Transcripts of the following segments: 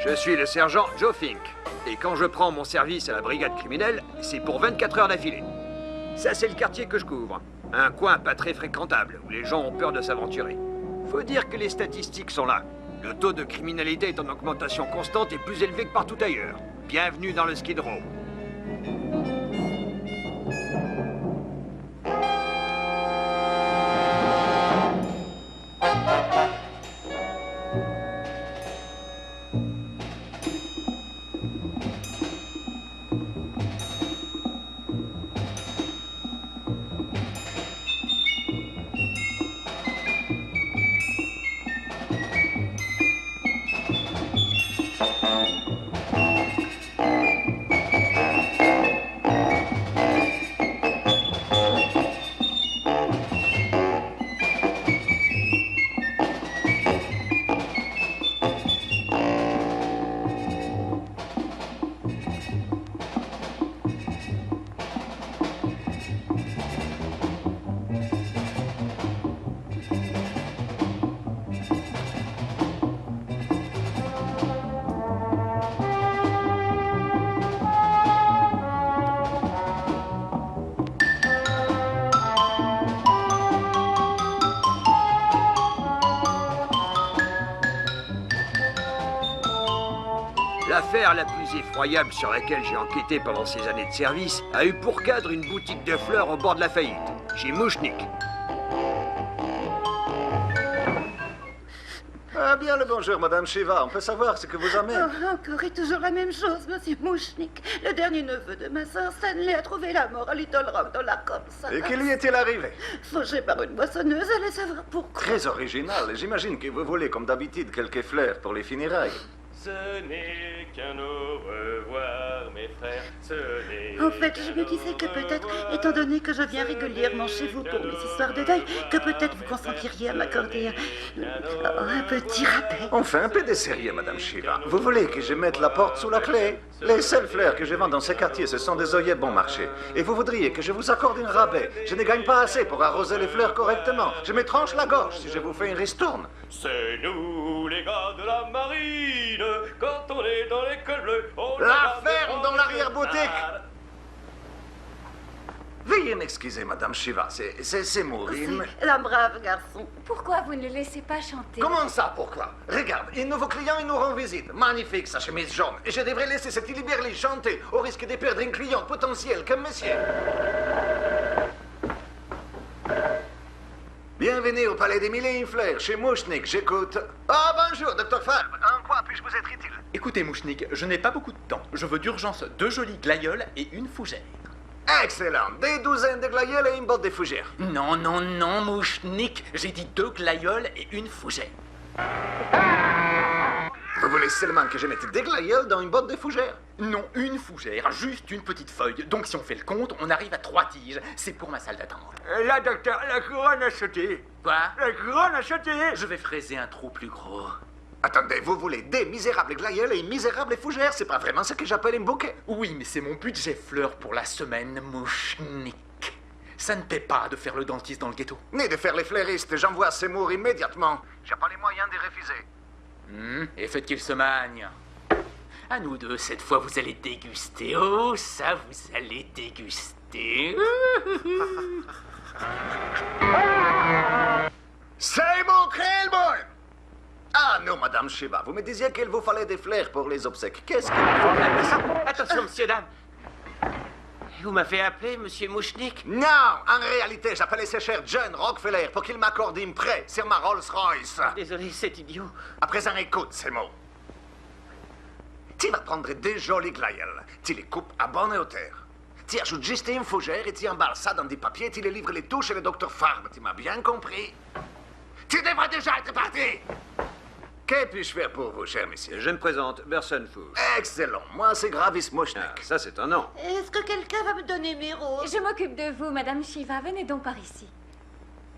Je suis le sergent Joe Fink. Et quand je prends mon service à la brigade criminelle, c'est pour 24 heures d'affilée. Ça, c'est le quartier que je couvre. Un coin pas très fréquentable, où les gens ont peur de s'aventurer. Faut dire que les statistiques sont là. Le taux de criminalité est en augmentation constante et plus élevé que partout ailleurs. Bienvenue dans le Skid Row. L'affaire la plus effroyable sur laquelle j'ai enquêté pendant ces années de service a eu pour cadre une boutique de fleurs au bord de la faillite, chez Mouchnik. Ah bien le bonjour, Madame Shiva. On peut savoir ce que vous amène? Oh, encore et toujours la même chose, Monsieur Mouchnik. Le dernier neveu de ma sœur Stanley a trouvé la mort à Little Rock dans l'Arkansas. Et qu'il y est-il arrivé? Fauché par une moissonneuse, allez savoir pourquoi. Très original. J'imagine que vous voulez, comme d'habitude, quelques fleurs pour les funérailles. Ce n'est qu'un au revoir, mes frères, ce n'est En fait, je me disais que peut-être, étant donné que je viens régulièrement chez vous pour mes histoires de deuil, que peut-être vous consentiriez à m'accorder un petit rappel. On fait un peu de sérieux, Madame Shiva. Vous voulez que je mette la porte sous la clé? Les seules fleurs que je vends dans ces quartiers, ce sont des œillets bon marché. Et vous voudriez que je vous accorde un rabais? Je ne gagne pas assez pour arroser les fleurs correctement. Je me tranche la gorge si je vous fais une ristourne. C'est nous, les gars de la marine, quand on est dans l'école bleue, on La ferme dans l'arrière-boutique. Veuillez m'excuser, Madame Shiva, c'est Maureen. C'est un brave garçon. Pourquoi vous ne le laissez pas chanter? Comment ça, pourquoi? Regarde, un nouveau client, il nous rend visite. Magnifique, sa chemise jaune. Et je devrais laisser cette liberté chanter, au risque de perdre un client potentiel comme monsieur. Bienvenue au Palais des Mille et une Fleurs, chez Mouchnik, j'écoute. Ah, bonjour, Dr. Farb. En quoi puis-je vous être utile? Écoutez, Mouchnik, je n'ai pas beaucoup de temps. Je veux d'urgence 2 jolies glaïeuls et une fougère. Excellent. Des douzaines de glaïeuls et une botte de fougères. Non, non, non, Mouchnik. J'ai dit 2 glaïeuls et une fougère. Vous voulez seulement que je mette des glaïeuls dans une botte de fougères? Non, une fougère, juste une petite feuille. Donc si on fait le compte, on arrive à 3 tiges. C'est pour ma salle d'attente. Là, docteur, la couronne a sauté. Quoi? La couronne a sauté. Je vais fraiser un trou plus gros. Attendez, vous voulez des misérables glaïeuls et une misérable fougère? C'est pas vraiment ce que j'appelle un bouquet. Oui, mais c'est mon budget fleurs pour la semaine, Mouchnik. Ça ne paie pas de faire le dentiste dans le ghetto. Ni de faire les fleuristes, j'envoie Seymour immédiatement. J'ai pas les moyens de refuser. Et faites qu'il se magne. À nous deux, cette fois, vous allez déguster. Oh, ça, vous allez déguster. Seymour Krellboy! Ah non, Madame Shiva, vous me disiez qu'il vous fallait des fleurs pour les obsèques. Qu'est-ce qu'il vous faut? Attention, monsieur, dame. Vous m'avez appelé, monsieur Mouchnik? Non, en réalité, j'appelais ce cher John Rockefeller pour qu'il m'accorde un prêt sur ma Rolls-Royce. Désolé, c'est idiot. À présent, écoute ces mots. Tu vas prendre 2 jolis glaïeuls. Tu les coupes à bonne hauteur. Tu ajoutes juste une fougère et tu emballes ça dans des papiers et tu les livres les tout chez le docteur Farb. Tu m'as bien compris? Tu devrais déjà être parti! Que puis-je faire pour vous, cher monsieur? Je me présente, Berson Fouch. Excellent. Moi, c'est Gravis Mouchnik. Ah, ça, c'est un nom. Est-ce que quelqu'un va me donner mes roses? Je m'occupe de vous, Madame Shiva. Venez donc par ici.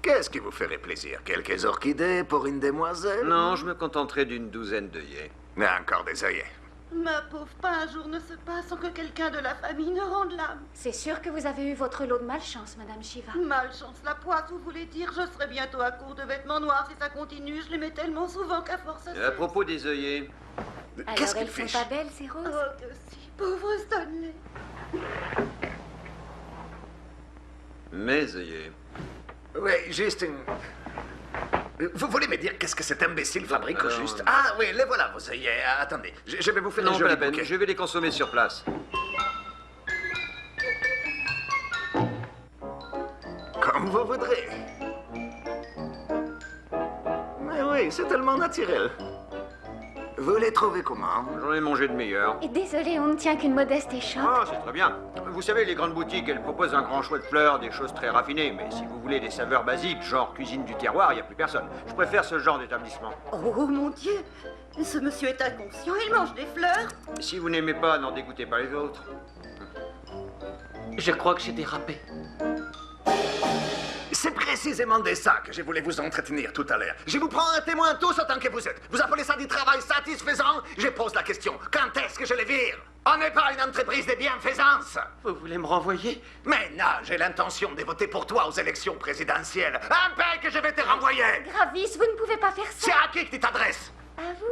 Qu'est-ce qui vous ferait plaisir? Quelques orchidées pour une demoiselle? Non, je me contenterai d'une douzaine d'œillets. Mais encore des œillets. Ma pauvre, pas un jour ne se passe sans que quelqu'un de la famille ne rende l'âme. C'est sûr que vous avez eu votre lot de malchance, Madame Shiva. Malchance, la poisse, vous voulez dire? Je serai bientôt à court de vêtements noirs si ça continue. Je les mets tellement souvent qu'à force... À propos des œillets, Qu'est-ce Alors, qu'il elles fiche? sont pas belles, ces roses? Oh, que si, pauvre Stanley. Mais ayez. Oui, juste une... Vous voulez me dire qu'est-ce que cet imbécile fabrique au Alors, juste? Ah oui, les voilà, vos œillets. Attendez, je vais vous faire Non, un pas la joli peine. bouquet. Je vais les consommer sur place. Comme vous voudrez. Mais oui, c'est tellement naturel. Vous les trouvez comment? J'en ai mangé de meilleurs. Et désolé, on ne tient qu'une modeste échoppe. Ah, c'est très bien. Vous savez, les grandes boutiques, elles proposent un grand choix de fleurs, des choses très raffinées. Mais si vous voulez des saveurs basiques, genre cuisine du terroir, il n'y a plus personne. Je préfère ce genre d'établissement. Oh, mon Dieu. Ce monsieur est inconscient, il mange des fleurs. Si vous n'aimez pas, n'en dégoûtez pas les autres. Je crois que j'ai dérapé. C'est précisément de ça que je voulais vous entretenir tout à l'heure. Je vous prends un témoin tous autant que vous êtes. Vous appelez ça du travail satisfaisant? Je pose la question. Quand est-ce que je les vire? On n'est pas une entreprise de bienfaisance. Vous voulez me renvoyer? Mais non, j'ai l'intention de voter pour toi aux élections présidentielles. Un paix que je vais te renvoyer. Gravis, vous ne pouvez pas faire C'est ça. à qui que tu t'adresses? À vous?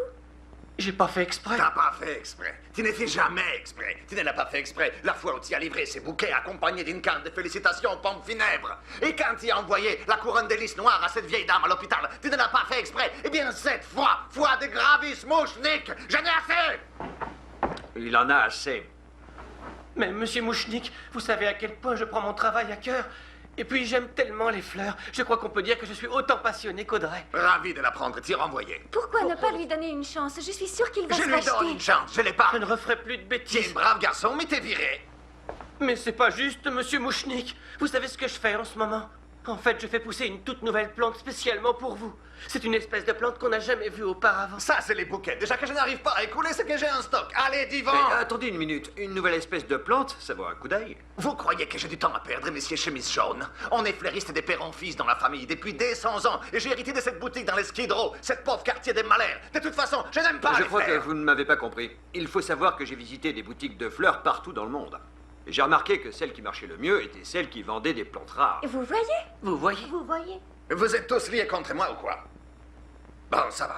J'ai pas fait exprès. T'as pas fait exprès. Tu ne fais jamais exprès. Tu ne l'as pas fait exprès la fois où tu as livré ces bouquets accompagnés d'une carte de félicitations aux pompes funèbres. Et quand tu as envoyé la couronne de lys noire à cette vieille dame à l'hôpital, tu ne l'as pas fait exprès. Eh bien, cette fois, foi de Gravis Mouchnik, j'en ai assez. Il en a assez. Mais monsieur Mouchnik, vous savez à quel point je prends mon travail à cœur. Et puis j'aime tellement les fleurs. Je crois qu'on peut dire que je suis autant passionné qu'Audrey. Ravi de l'apprendre, t'y renvoyer. Pourquoi ne pas lui donner une chance? Je suis sûre qu'il va Je se lui donne racheter. une chance, je l'ai pas. Je ne referai plus de Tu es bêtises. un brave garçon, mais t'es viré. Mais c'est pas juste, monsieur Mouchnik. Vous savez ce que je fais en ce moment? En fait, je fais pousser une toute nouvelle plante spécialement pour vous. C'est une espèce de plante qu'on n'a jamais vue auparavant. Ça, c'est les bouquets. Déjà que je n'arrive pas à écouler ce que j'ai en stock. Allez, Divan. Mais attendez une minute. Une nouvelle espèce de plante, ça vaut un coup d'œil. Vous croyez que j'ai du temps à perdre, messieurs chemise jaune? On est fleuriste des pères en fils dans la famille depuis des 100 ans. Et j'ai hérité de cette boutique dans les Skid Row, cette pauvre quartier des malheurs. De toute façon, je n'aime pas Je les crois que fleurs. vous ne m'avez pas compris. Il faut savoir que j'ai visité des boutiques de fleurs partout dans le monde. Et j'ai remarqué que celle qui marchait le mieux était celle qui vendait des plantes rares. Vous voyez? Vous voyez? Vous voyez? Vous êtes tous liés contre moi ou quoi? Bon, ça va.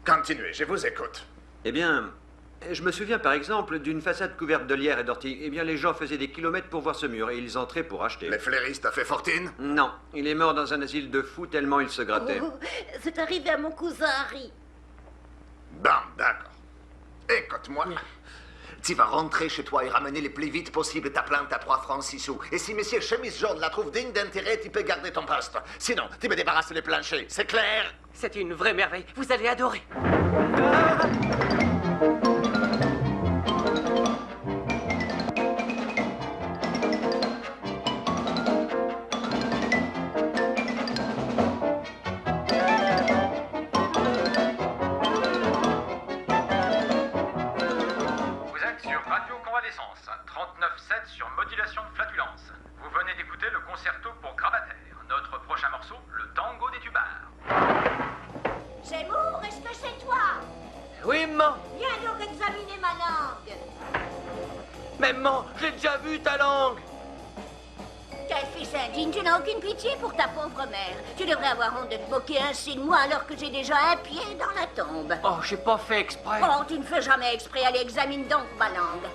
Continuez, je vous écoute. Eh bien, je me souviens par exemple d'une façade couverte de lierre et d'orties. Eh bien, les gens faisaient des kilomètres pour voir ce mur et ils entraient pour acheter. Les fleuristes a fait fortune? Non, il est mort dans un asile de fous tellement il se grattait. Oh, c'est arrivé à mon cousin Harry. Bon, d'accord. Écoute-moi. Tu vas rentrer chez toi et ramener le plus vite possible ta plante à 3 francs 6 sous. Et si monsieur chemise jaune la trouve digne d'intérêt, tu peux garder ton poste. Sinon, tu me débarrasses les planchers. C'est clair? C'est une vraie merveille. Vous allez adorer. Vous êtes sur Radio Convalescence, 39.7 sur modulation de flatulence. Vous venez d'écouter le concerto pour Gravater. Notre prochain morceau, le tango des tubards. Zemmour, est-ce que c'est toi? Oui, maman. Viens donc examiner ma langue. Mais maman, j'ai déjà vu ta langue. Quel fils indigne, tu n'as aucune pitié pour ta pauvre mère. Tu devrais avoir honte de te moquer ainsi de moi alors que j'ai déjà un pied dans la tombe. Oh, j'ai pas fait exprès. Oh, tu ne fais jamais exprès, allez, examine donc ma langue.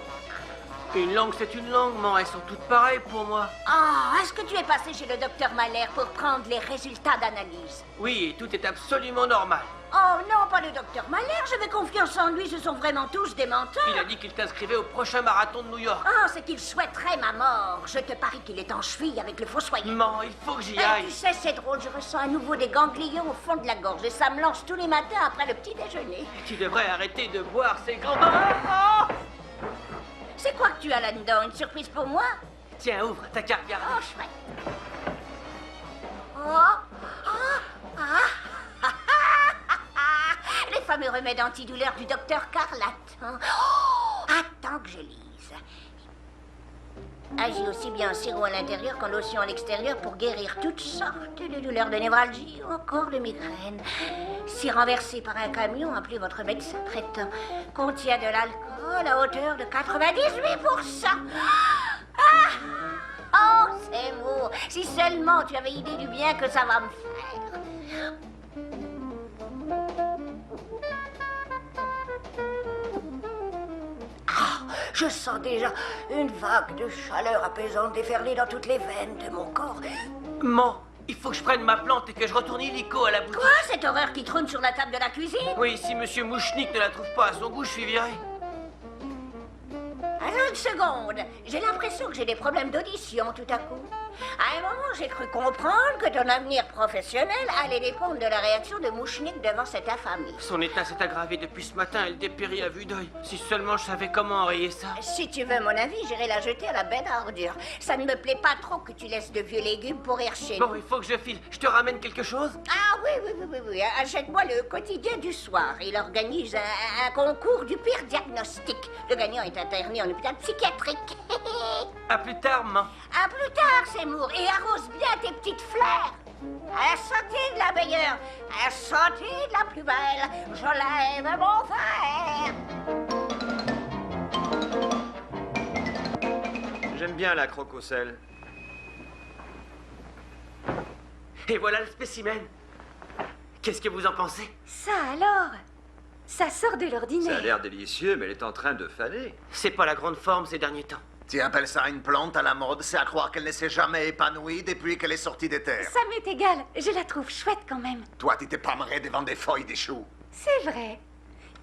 Une langue, c'est une langue, maman. Elles sont toutes pareilles pour moi. Ah, est-ce que tu es passé chez le docteur Mahler pour prendre les résultats d'analyse? Oui, tout est absolument normal. Oh non, pas le docteur Mahler, j'avais confiance en lui, ce sont vraiment tous des menteurs. Il a dit qu'il t'inscrivait au prochain marathon de New York. Ah, c'est qu'il souhaiterait ma mort. Je te parie qu'il est en cheville avec le fossoyeur. Maman, il faut que j'y Eh, aille. tu sais, c'est drôle, je ressens à nouveau des ganglions au fond de la gorge et ça me lance tous les matins après le petit déjeuner. Tu devrais arrêter de boire ces grands... Ah, oh C'est quoi que tu as là-dedans? Une surprise pour moi? Tiens, ouvre ta carte Oh, garde. chouette. Les fameux remèdes antidouleurs du docteur Carlatte. Hein. Oh, attends que je lise. Agit aussi bien en sirop à l'intérieur qu'en lotion à l'extérieur pour guérir toutes sortes de douleurs de névralgie ou encore de migraine. Si renversé par un camion, appelez votre médecin traitant. Contient de l'alcool à hauteur de 98%. Ah! Oh, c'est beau. Si seulement tu avais idée du bien que ça va me faire. Je sens déjà une vague de chaleur apaisante déferler dans toutes les veines de mon corps. Maman, il faut que je prenne ma plante et que je retourne illico à la boutique. Quoi, cette horreur qui trône sur la table de la cuisine? Oui, si Monsieur Mouchnik ne la trouve pas à son goût, je suis viré. Alors, une seconde. J'ai l'impression que j'ai des problèmes d'audition tout à coup. À un moment, j'ai cru comprendre que ton avenir professionnel allait dépendre de la réaction de Mouchnik devant cette infamie. Son état s'est aggravé depuis ce matin, elle dépérit à vue d'œil. Si seulement je savais comment enrayer ça. Si tu veux mon avis, j'irai la jeter à la benne à ordures. Ça ne me plaît pas trop que tu laisses de vieux légumes pourrir chez nous. Bon, il faut que je file. Je te ramène quelque chose? Ah oui. Achète-moi le quotidien du soir. Il organise un concours du pire diagnostic. Le gagnant est interné en hôpital psychiatrique. À plus tard, maman. À plus tard, Seymour, et arrose bien tes petites fleurs. À la santé de la meilleure, à la santé de la plus belle, je lève mon verre. J'aime bien la croque au sel. Et voilà le spécimen. Qu'est-ce que vous en pensez? Ça alors? Ça sort de Ça a l'ordinaire. l'air délicieux, mais elle est en train de faner. C'est pas la grande forme ces derniers temps. Tu appelles ça une plante à la mode? C'est à croire qu'elle ne s'est jamais épanouie depuis qu'elle est sortie des terres. Ça m'est égal. Je la trouve chouette quand même. Toi, tu t'es pâmeré devant des feuilles des choux. C'est vrai.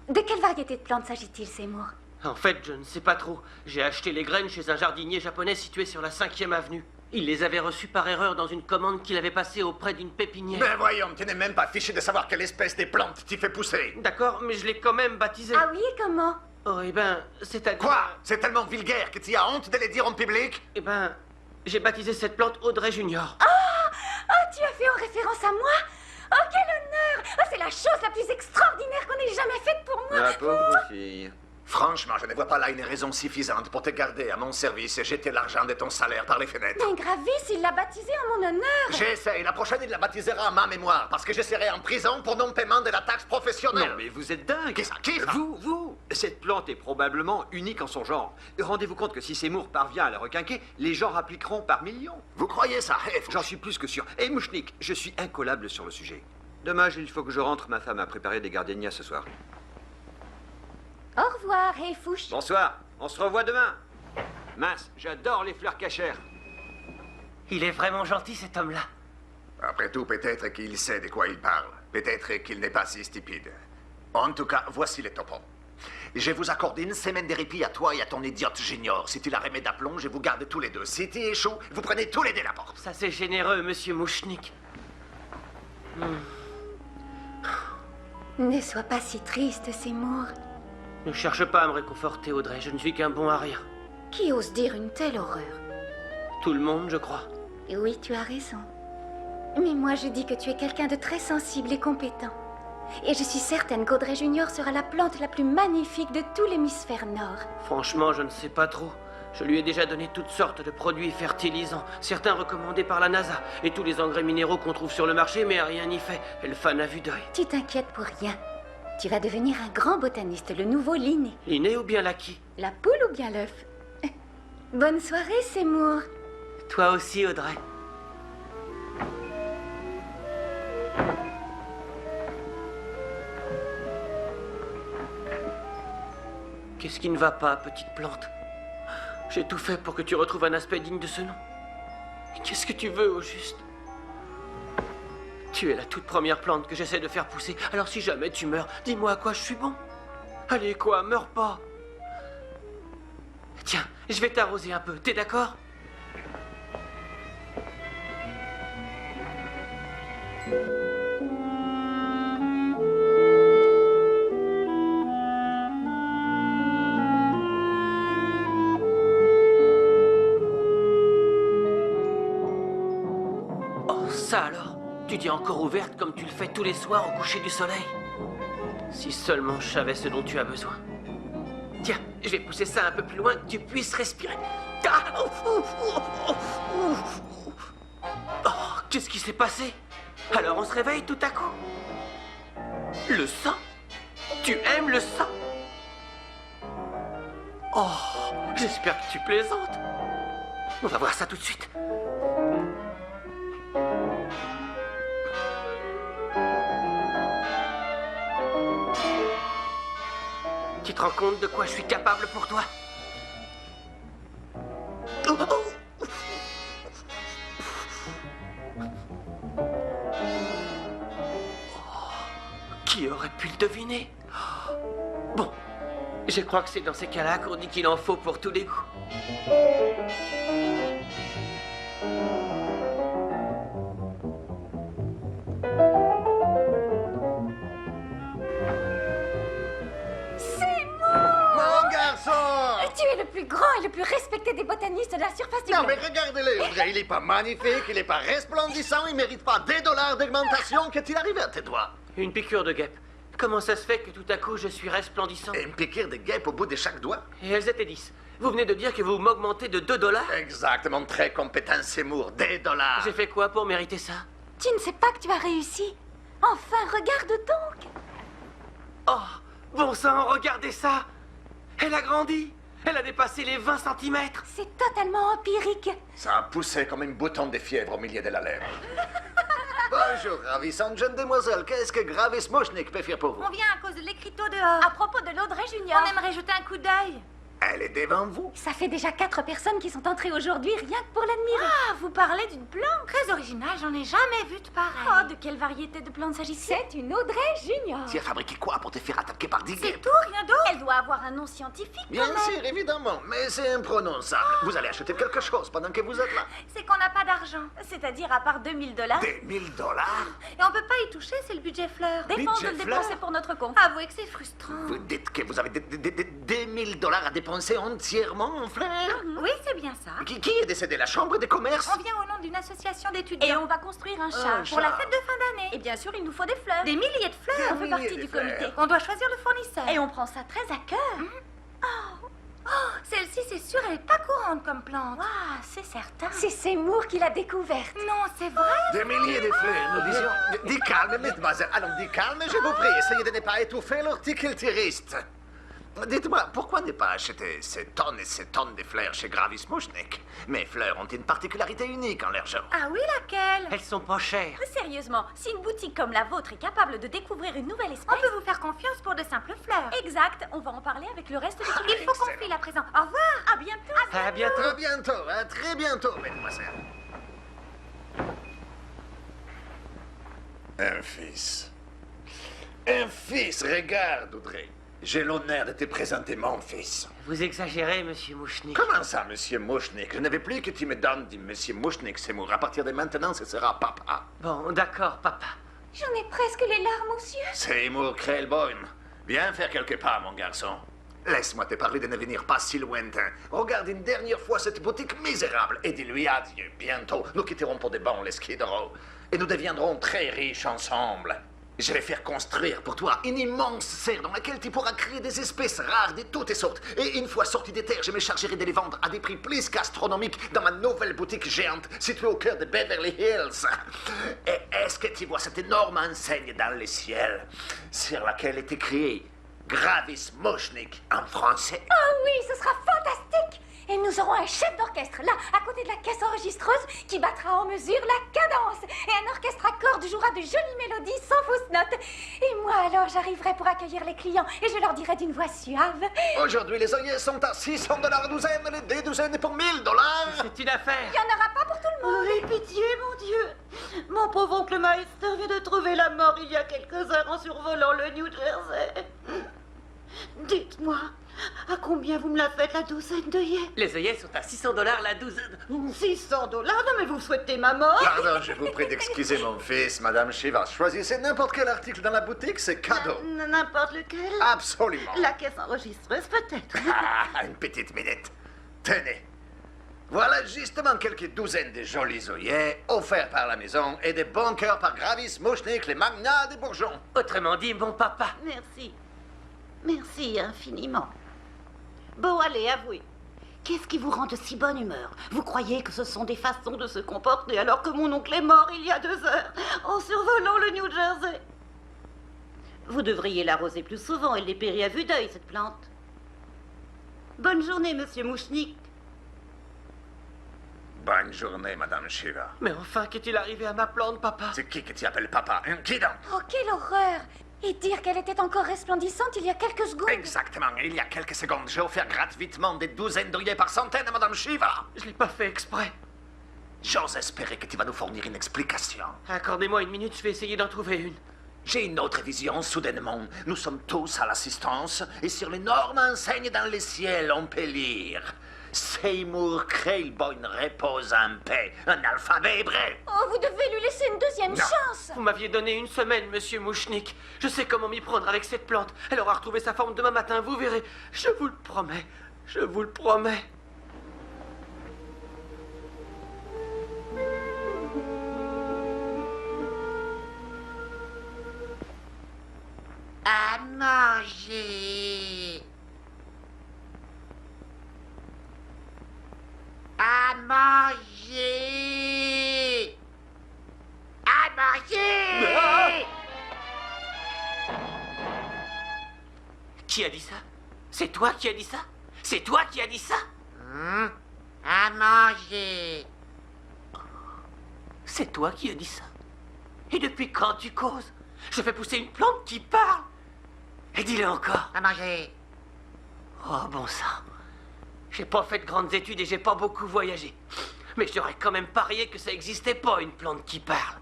De quelle variété de plantes s'agit-il, Seymour? En fait, je ne sais pas trop. J'ai acheté les graines chez un jardinier japonais situé sur la 5e avenue. Il les avait reçues par erreur dans une commande qu'il avait passée auprès d'une pépinière. Ben voyons, tu n'es même pas fiché de savoir quelle espèce de plante t'y fait pousser. D'accord, mais je l'ai quand même baptisé. Ah oui, comment? Oh, eh ben, c'est-à-dire... Quoi? C'est tellement vulgaire que tu as honte de les dire en public? Eh ben, j'ai baptisé cette plante Audrey Junior. Oh, tu as fait en référence à moi? Oh, quel honneur! Oh, c'est la chose la plus extraordinaire qu'on ait jamais faite pour moi. La pauvre fille. Franchement, je ne vois pas là une raison suffisante pour te garder à mon service et jeter l'argent de ton salaire par les fenêtres. Mais Gravis, il l'a baptisée en mon honneur. J'essaie. La prochaine, il la baptisera à ma mémoire, parce que je serai en prison pour non-paiement de la taxe professionnelle. Non, mais vous êtes dingue. Qui ça? Qui ça? Vous Cette plante est probablement unique en son genre. Rendez-vous compte que si Seymour parvient à la requinquer, les gens appliqueront par millions. Vous croyez ça? J'en suis plus que sûr. Et Mouchnik, je suis incollable sur le sujet. Dommage, il faut que je rentre. Ma femme a préparé des gardenias ce soir. Au revoir, hey Fouche. Bonsoir, on se revoit demain. Mince, j'adore les fleurs cachères. Il est vraiment gentil, cet homme-là. Après tout, peut-être qu'il sait de quoi il parle. Peut-être qu'il n'est pas si stupide. En tout cas, voici les topos. Je vous accorde une semaine de répit à toi et à ton idiote junior. Si tu la remets d'aplomb, je vous garde tous les deux. Si tu échoues, vous prenez tous les deux la porte. Ça, c'est généreux, monsieur Mouchnik. Ne sois pas si triste, Seymour. Ne cherche pas à me réconforter, Audrey. Je ne suis qu'un bon à rien. Qui ose dire une telle horreur? Tout le monde, je crois. Oui, tu as raison. Mais moi, je dis que tu es quelqu'un de très sensible et compétent. Et je suis certaine qu'Audrey Junior sera la plante la plus magnifique de tout l'hémisphère nord. Franchement, je ne sais pas trop. Je lui ai déjà donné toutes sortes de produits fertilisants, certains recommandés par la NASA, et tous les engrais minéraux qu'on trouve sur le marché, mais rien n'y fait. Elle fane à vue d'œil. Tu t'inquiètes pour rien. Tu vas devenir un grand botaniste, le nouveau Linné. Linné ou bien Lucky? La poule ou bien l'œuf? Bonne soirée, Seymour. Toi aussi, Audrey. Qu'est-ce qui ne va pas, petite plante? J'ai tout fait pour que tu retrouves un aspect digne de ce nom. Qu'est-ce que tu veux, au juste? Tu es la toute première plante que j'essaie de faire pousser. Alors si jamais tu meurs, dis-moi à quoi je suis bon. Allez, quoi, meurs pas. Tiens, je vais t'arroser un peu, t'es d'accord? Oh, ça alors? Tu dis encore ouverte comme tu le fais tous les soirs au coucher du soleil? Si seulement je savais ce dont tu as besoin. Tiens, je vais pousser ça un peu plus loin, que tu puisses respirer. Ah, oh, qu'est-ce qui s'est passé? Alors on se réveille tout à coup? Le sang? Tu aimes le sang? Oh, j'espère que tu plaisantes. On va voir ça tout de suite. Tu te rends compte de quoi je suis capable pour toi? Bon, je crois que c'est dans ces cas-là qu'on dit qu'il en faut pour tous les goûts. Mon garçon! Tu es le plus grand et le plus respecté des botanistes de la surface du Non, globe. mais regardez-le, Audrey, il est pas magnifique, il est pas resplendissant, il mérite pas des dollars d'augmentation. Qu'est-il arrivé à tes doigts? Une piqûre de guêpe. Comment ça se fait que tout à coup je suis resplendissant? Et une piqûre de guêpe au bout de chaque doigt? Et elles étaient 10. Vous venez de dire que vous m'augmentez de 2 $? Exactement, très compétent, Seymour, des dollars. J'ai fait quoi pour mériter ça? Tu ne sais pas que tu as réussi. Enfin, regarde donc. Oh, bon sang, regardez ça! Elle a grandi! Elle a dépassé les 20 cm! C'est totalement empirique. Ça a poussé comme un bouton de fièvre au milieu de la lèvre. Bonjour, ravissante jeune demoiselle. Qu'est-ce que Gravis Moshnik peut faire pour vous? On vient à cause de l'écriteau dehors. À propos de l'Audrey Junior. On aimerait jeter un coup d'œil. Elle est devant vous. Ça fait déjà 4 personnes qui sont entrées aujourd'hui rien que pour l'admirer. Ah, vous parlez d'une plante très originale, j'en ai jamais vu de pareil. Oh, de quelle variété de plantes s'agit-il? C'est une Audrey Junior. Tu as fabriqué quoi pour te faire attaquer par des C'est guêpes? tout, rien d'autre. Elle doit avoir un nom scientifique. Bien sûr, évidemment, mais c'est imprononçable. Vous allez acheter quelque chose pendant que vous êtes là. C'est qu'on n'a pas d'argent. C'est-à-dire à part 2000 $. Des 1000 dollars? Et on peut pas y toucher, c'est le budget fleur. Défense de Budget le fleur. dépenser pour notre compte. Avouez que c'est frustrant. Vous dites que vous avez des 1000 dollars à dépenser entièrement en fleurs? Oui, c'est bien ça. Qui est décédé? La chambre de commerce? On vient au nom d'une association Et d'étudiants. on va construire un chat. Pour la fête de fin d'année. Et bien sûr, il nous faut des fleurs. Des milliers de fleurs. On fait partie du comité. On doit choisir le fournisseur. Et on prend ça très à cœur. Oh, celle-ci, c'est sûr, elle est pas courante comme plante. Ah, c'est certain. C'est Seymour qui l'a découverte. Non, c'est vrai. Des milliers de fleurs, nous disions. Dis calme, mademoiselle. Allons, dis calme, je vous prie. Essayez de ne pas étouffer l'horticulturiste. Dites-moi, pourquoi ne pas acheter ces tonnes et ces tonnes de fleurs chez Gravis Moshnik? Mes fleurs ont une particularité unique en leur genre. Ah oui, laquelle? Elles sont pas chères. Sérieusement, si une boutique comme la vôtre est capable de découvrir une nouvelle espèce... On peut vous faire confiance pour de simples fleurs. Exact, on va en parler avec le reste du comité. Il faut qu'on file à présent. Au revoir. À bientôt. À bientôt. À bientôt, à très bientôt, mesdemoiselles. Un fils. Un fils, regarde, Audrey. J'ai l'honneur de te présenter mon fils. Vous exagérez, monsieur Mouchnik. Comment ça, monsieur Moshnik? Je ne veux plus que tu me donnes du monsieur Moshnik, Seymour. À partir de maintenant, ce sera papa. Bon, d'accord, papa. J'en ai presque les larmes aux yeux. Seymour Krellboim, viens faire quelque part, mon garçon. Laisse-moi te parler d'un avenir pas si lointain. Regarde une dernière fois cette boutique misérable et dis-lui adieu. Bientôt, nous quitterons pour de bon les Skid Row et nous deviendrons très riches ensemble. Je vais faire construire pour toi une immense serre dans laquelle tu pourras créer des espèces rares de toutes sortes. Et une fois sorties des terres, je me chargerai de les vendre à des prix plus qu'astronomiques dans ma nouvelle boutique géante située au cœur de Beverly Hills. Et est-ce que tu vois cette énorme enseigne dans le ciel sur laquelle est écrit Gravis Moshnik en français? Oh oui, ce sera fantastique. Et nous aurons un chef d'orchestre, là, à côté de la caisse enregistreuse, qui battra en mesure la cadence. Et un orchestre à cordes jouera de jolies mélodies sans fausses notes. Et moi, alors, j'arriverai pour accueillir les clients et je leur dirai d'une voix suave. Aujourd'hui, les œillets sont à 600 $ la douzaine, les deux douzaines pour 1000 $. C'est une affaire. Il n'y en aura pas pour tout le monde. Oh, aie pitié, mon Dieu. Mon pauvre oncle Meister vient de trouver la mort il y a quelques heures en survolant le New Jersey. Dites-moi, à combien vous me la faites la douzaine d'œillets? Les œillets sont à 600 $ la douzaine. 600 $? Non, mais vous souhaitez ma mort? Pardon, je vous prie d'excuser mon fils, Madame Shiva. Choisissez n'importe quel article dans la boutique, c'est cadeau. N'importe lequel? Absolument. La caisse enregistreuse, peut-être. Ah, une petite minute. Tenez. Voilà justement quelques douzaines de jolis œillets offerts par la maison et de bons cœurs par Gravis Moshnik, les magnats des bourgeons. Autrement dit, mon papa. Merci. Merci infiniment. Bon, allez, avouez. Qu'est-ce qui vous rend de si bonne humeur? Vous croyez que ce sont des façons de se comporter alors que mon oncle est mort il y a 2 heures en survolant le New Jersey? Vous devriez l'arroser plus souvent, elle dépérit à vue d'œil, cette plante. Bonne journée, monsieur Mouchnik. Bonne journée, Madame Shiva. Mais enfin, qu'est-il arrivé à ma plante, papa? C'est qui que tu appelles papa? Qui donc? Oh, quelle horreur. Et dire qu'elle était encore resplendissante il y a quelques secondes. Exactement. Il y a quelques secondes, j'ai offert gratuitement des douzaines d'œillets par centaines à Madame Shiva. Je l'ai pas fait exprès. J'ose espérer que tu vas nous fournir une explication. Accordez-moi une minute, je vais essayer d'en trouver une. J'ai une autre vision, soudainement. Nous sommes tous à l'assistance, et sur l'énorme enseigne dans les ciels, on peut lire Seymour Krelboyne repose en paix, un alphabet hébreu. Oh, vous devez lui laisser une deuxième chance. Vous m'aviez donné une semaine, monsieur Mouchnik. Je sais comment m'y prendre avec cette plante. Elle aura retrouvé sa forme demain matin, vous verrez. Je vous le promets. Je vous le promets. À manger. À manger. À manger. Qui a dit ça? C'est toi qui as dit ça? C'est toi qui as dit ça? À manger. C'est toi qui as dit ça? Et depuis quand tu causes? Je fais pousser une plante qui parle. Et dis-le encore. À manger. Oh, bon sang. J'ai pas fait de grandes études et j'ai pas beaucoup voyagé. Mais j'aurais quand même parié que ça existait pas, une plante qui parle.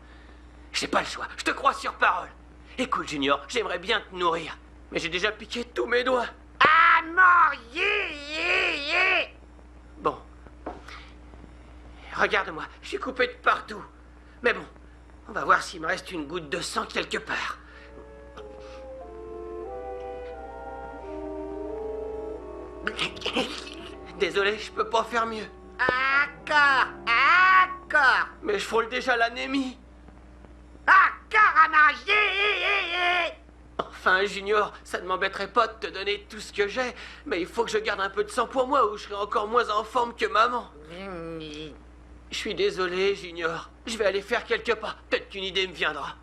J'ai pas le choix, je te crois sur parole. Écoute, Junior, j'aimerais bien te nourrir. Mais j'ai déjà piqué tous mes doigts. À manger. Bon. Regarde-moi, je suis coupé de partout. Mais bon, on va voir s'il me reste une goutte de sang quelque part. Désolé, je peux pas faire mieux. Encore. Mais je frôle déjà l'anémie. Encore à manger. Enfin, Junior, ça ne m'embêterait pas de te donner tout ce que j'ai, mais il faut que je garde un peu de sang pour moi ou je serai encore moins en forme que maman. Je suis désolé, Junior. Je vais aller faire quelques pas. Peut-être qu'une idée me viendra.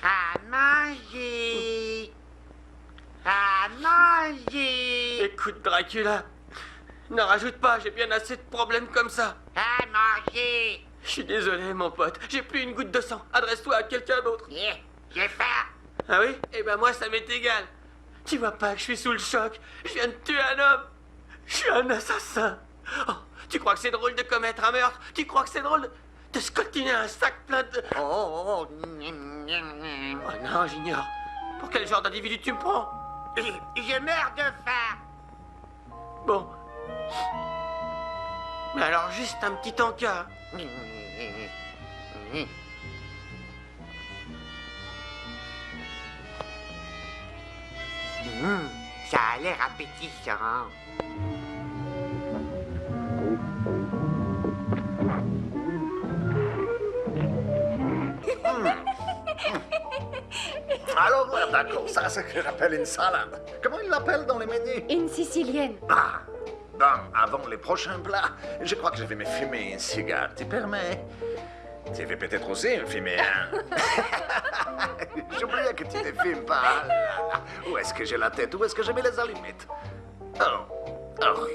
À manger. À manger. Écoute, Dracula, n'en rajoute pas, j'ai bien assez de problèmes comme ça. À manger. Je suis désolé, mon pote, j'ai plus une goutte de sang. Adresse-toi à quelqu'un d'autre. J'ai faim. Ah oui? Eh ben moi, ça m'est égal. Tu vois pas que je suis sous le choc? Je viens de tuer un homme. Je suis un assassin. Oh, tu crois que c'est drôle de commettre un meurtre? Tu crois que c'est drôle de scotiner un sac plein de... Oh non, j'ignore. Pour quel genre d'individu tu me prends? Je meurs de faim. Bon. Mais alors, juste un petit encas. Ça a l'air appétissant. Alors, ouais, d'accord, ça c'est ce que j'appelle une salade. Comment ils l'appellent dans les menus? Une sicilienne. Ah, bon, avant les prochains plats, je crois que je vais me fumer un cigare. Tu permets? Tu veux peut-être aussi me fumer un? J'oubliais que tu ne fumes pas. Où est-ce que j'ai la tête? Où est-ce que je mets les allumettes? Oh oui.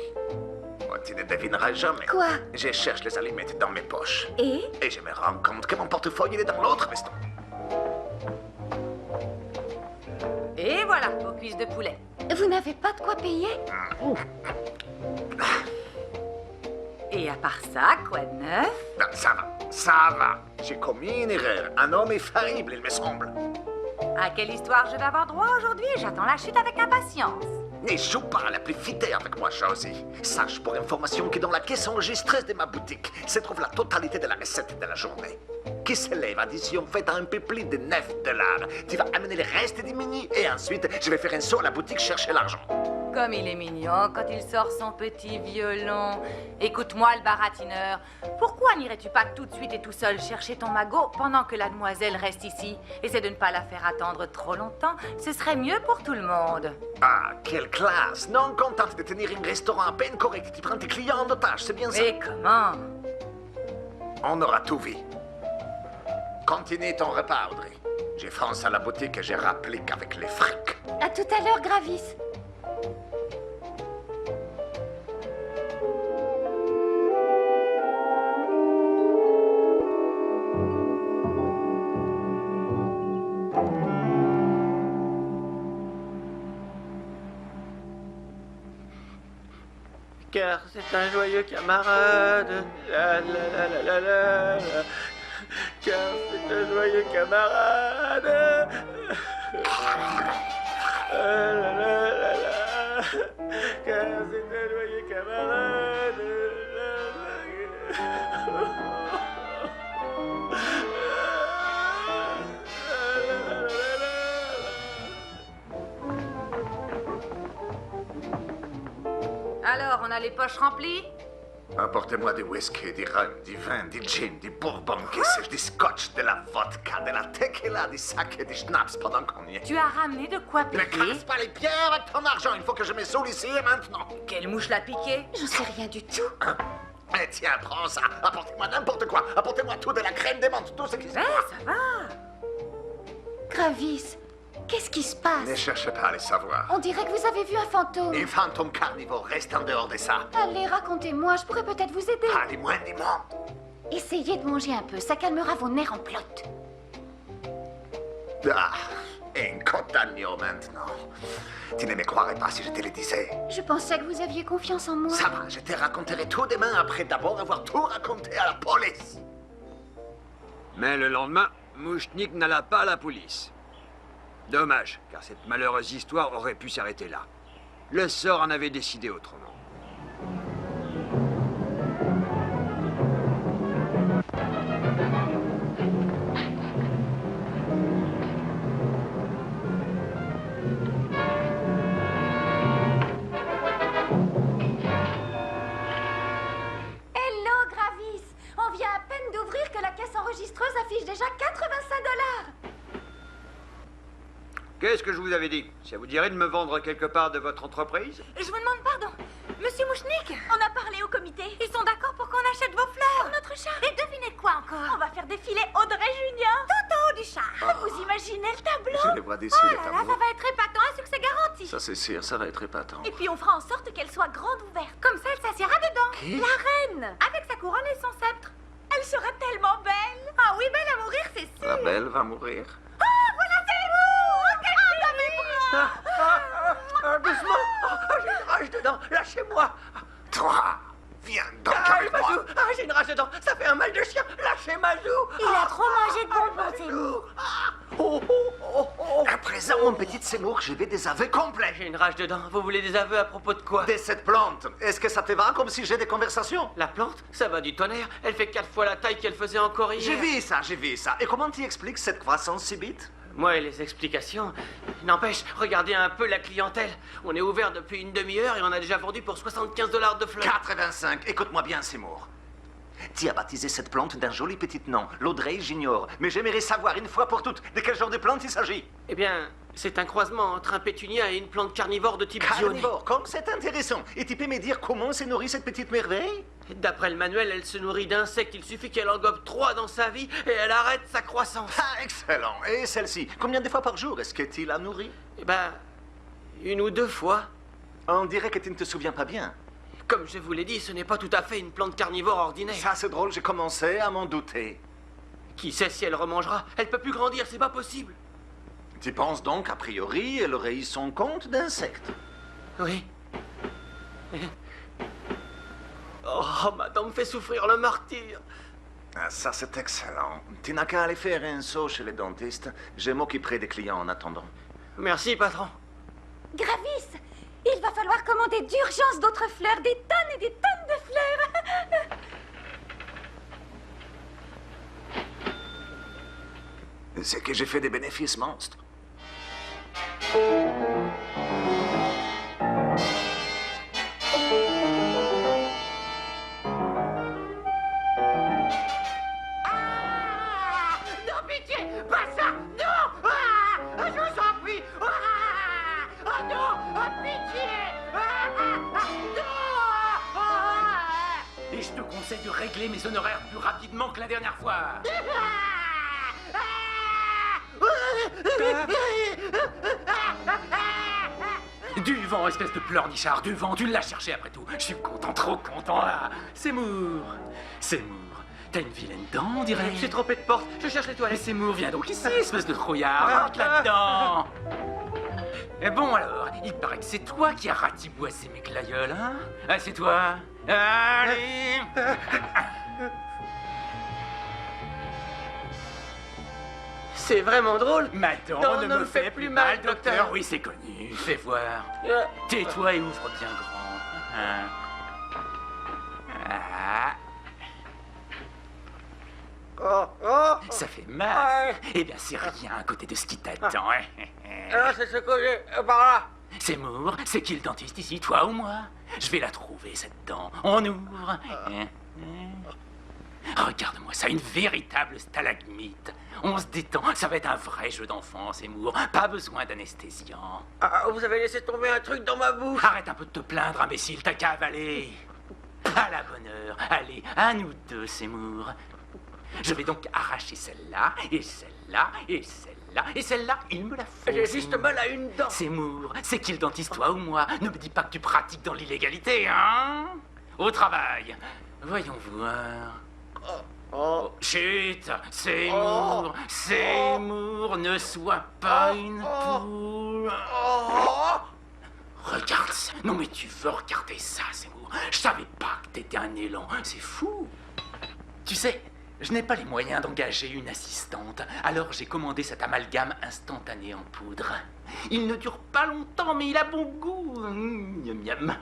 Oh, tu ne devineras jamais. Quoi? Je cherche les allumettes dans mes poches. Et Et je me rends compte que mon portefeuille il est dans l'autre veston. Et voilà, vos cuisses de poulet. vous n'avez pas de quoi payer? Et à part ça, quoi de neuf? Ben, ça va. J'ai commis une erreur. Un homme infaillible, il me semble. À quelle histoire je vais avoir droit aujourd'hui? J'attends la chute avec impatience. Ne joue pas à la plus fidèle avec moi, Josie. Sache pour information que dans la caisse enregistreuse de ma boutique se trouve la totalité de la recette de la journée. Qui s'élève, addition faite à un peu plus de $9. Tu vas amener le reste du menu et ensuite je vais faire un saut à la boutique chercher l'argent. Comme il est mignon quand il sort son petit violon. Écoute-moi, le baratineur. Pourquoi n'irais-tu pas tout de suite et tout seul chercher ton magot pendant que la demoiselle reste ici? Essaie de ne pas la faire attendre trop longtemps. Ce serait mieux pour tout le monde. Ah, quelle classe! Non contente de tenir un restaurant à peine correct, tu prends tes clients en otage, c'est bien ça? Et comment? On aura tout vu. Continue ton repas, Audrey. Je fonce à la boutique et je rapplique avec les frics. À tout à l'heure, Gravis. Car c'est un joyeux camarade. La la la la la la la. Car c'est un joyeux camarade. La la la la la. Car c'est un joyeux camarade. Alors, on a les poches remplies? Apportez-moi du whisky, du rhum, du vin, du gin, du bourbon, que sais-je, du scotch, de la vodka, de la tequila, du saké, du schnapps pendant qu'on y est. Tu as ramené de quoi Ne piquer? casse pas les pieds avec ton argent, il faut que je me saoule ici et maintenant. Quelle mouche l'a piqué? Je sais rien du tout. Eh tiens, prends ça, apportez-moi n'importe quoi, apportez-moi tout, de la crème de menthe, tout ce qui se Eh, passe. ça va. Gravis, qu'est-ce qui se Ne passe? cherchez pas à les savoir. On dirait que vous avez vu un fantôme. Un fantôme carnivore, reste en dehors de ça. Allez, racontez-moi, je pourrais peut-être vous aider. Pas les moins du monde. Essayez de manger un peu, ça calmera vos nerfs en pelote. Ah, un côte d'agneau maintenant. Tu ne me croirais pas si je te le disais. Je pensais que vous aviez confiance en moi. Ça va, je te raconterai tout demain après d'abord avoir tout raconté à la police. Mais le lendemain, Mouchnik n'alla pas à la police. Dommage, car cette malheureuse histoire aurait pu s'arrêter là. Le sort en avait décidé autrement. Hello, Gravis. On vient à peine d'ouvrir que la caisse enregistreuse affiche déjà 85 $. Qu'est-ce que je vous avais dit? Ça vous dirait de me vendre quelque part de votre entreprise? Je vous demande pardon. Monsieur Mouchnik, on a parlé au comité. Ils sont d'accord pour qu'on achète vos fleurs. Pour notre chat. Et devinez quoi encore? On va faire défiler Audrey Junior tout en haut du chat. Vous imaginez le tableau? Je les vois d'ici, Oh les là là, tableaux. ça va être épatant, un succès garanti. Ça c'est sûr, ça va être épatant. Et puis on fera en sorte qu'elle soit grande ouverte. Comme ça, elle s'assiera dedans. Qui? La reine. Avec sa couronne et son sceptre. Elle sera tellement belle. Ah oui, belle à mourir, c'est sûr. La belle va mourir. Oh, voilà, c'est vous. Doucement. J'ai une rage dedans. Lâchez-moi. Toi, viens donc avec moi. Mazou. J'ai une rage dedans. Ça fait un mal de chien. Lâchez Mazou. Il a trop mangé de bonbons, Seymour. À présent, mon petit Seymour, je vais des aveux complets. J'ai une rage dedans. Vous voulez des aveux à propos de quoi? De cette plante. Est-ce que ça te va comme si j'ai des conversations? La plante? Ça va du tonnerre. Elle fait 4 fois la taille qu'elle faisait encore hier. J'ai vu ça, j'ai vu ça. Et comment tu expliques cette croissance si vite? Moi et les explications. N'empêche, regardez un peu la clientèle. On est ouvert depuis une demi-heure et on a déjà vendu pour 75 $ de fleurs. 85. Écoute-moi bien, Seymour. Tu as baptisé cette plante d'un joli petit nom, l'Audrey j'ignore. Mais j'aimerais savoir une fois pour toutes de quel genre de plante il s'agit. Eh bien, c'est un croisement entre un pétunia et une plante carnivore de type dionée. Carnivore, comme c'est intéressant. Et tu peux me dire comment se nourrit cette petite merveille? D'après le manuel, elle se nourrit d'insectes. Il suffit qu'elle en gobe 3 dans sa vie et elle arrête sa croissance. Ah, excellent. Et celle-ci, combien de fois par jour est-ce que tu la nourris? Eh ben, 1 ou 2 fois. On dirait que tu ne te souviens pas bien. Comme je vous l'ai dit, ce n'est pas tout à fait une plante carnivore ordinaire. Ça, c'est drôle, j'ai commencé à m'en douter. Qui sait si elle remangera? Elle peut plus grandir, c'est pas possible. Tu penses donc, a priori, elle aurait eu son compte d'insectes? Oui. Oh, madame me fait souffrir le martyr. Ah, ça, c'est excellent. Tu n'as qu'à aller faire un saut chez les dentistes. Je m'occuperai des clients en attendant. Merci, patron. Gravis, il va falloir commander d'urgence d'autres fleurs, des tonnes et des tonnes de fleurs. C'est que j'ai fait des bénéfices monstres. Non, pitié, pas ça. Non. Je vous en prie. Oh non, pitié. Et je te conseille de régler mes honoraires plus rapidement que la dernière fois. Du vent, espèce de pleurnichard, du vent, tu l'as cherché après tout. Je suis content, trop content. Ah, Seymour, t'as une vilaine dent, on dirait. J'ai trompé de porte, je cherche les Mais toilettes. Seymour, viens donc ici, espèce de trouillard, rentre là-dedans. Et bon alors, il paraît que c'est toi qui as ratiboisé mes glaïeuls, hein? Ah, c'est toi. Allez. C'est vraiment drôle. Ma dent Non, ne me fait plus mal, docteur. Oui, c'est connu, fais voir. Tais-toi et ouvre bien grand. Hein. Ah. Ça fait mal. Eh bien, c'est rien à côté de ce qui t'attend. C'est ce que j'ai par là. Seymour, c'est qui le dentiste ici, toi ou moi? Je vais la trouver, cette dent. On ouvre. Regarde-moi ça, une véritable stalagmite. On se détend, ça va être un vrai jeu d'enfant, Seymour. Pas besoin d'anesthésiant. Vous avez laissé tomber un truc dans ma bouche. Arrête un peu de te plaindre, imbécile, t'as qu'à avaler. À la bonne heure. Allez, à nous deux, Seymour. Je vais donc arracher celle-là, et celle-là, et celle-là, et celle-là, il me la faut. J'ai juste mal à une dent. Seymour, c'est qui le dentiste, toi ou moi? Ne me dis pas que tu pratiques dans l'illégalité, hein? Au travail. Voyons voir. Oh, chut, Seymour, Seymour, ne sois pas une poule. Regarde ça. Non mais tu veux regarder ça, Seymour? Je savais pas que t'étais un élan, c'est fou. Tu sais, je n'ai pas les moyens d'engager une assistante, alors j'ai commandé cet amalgame instantané en poudre. Il ne dure pas longtemps, mais il a bon goût. Miam miam.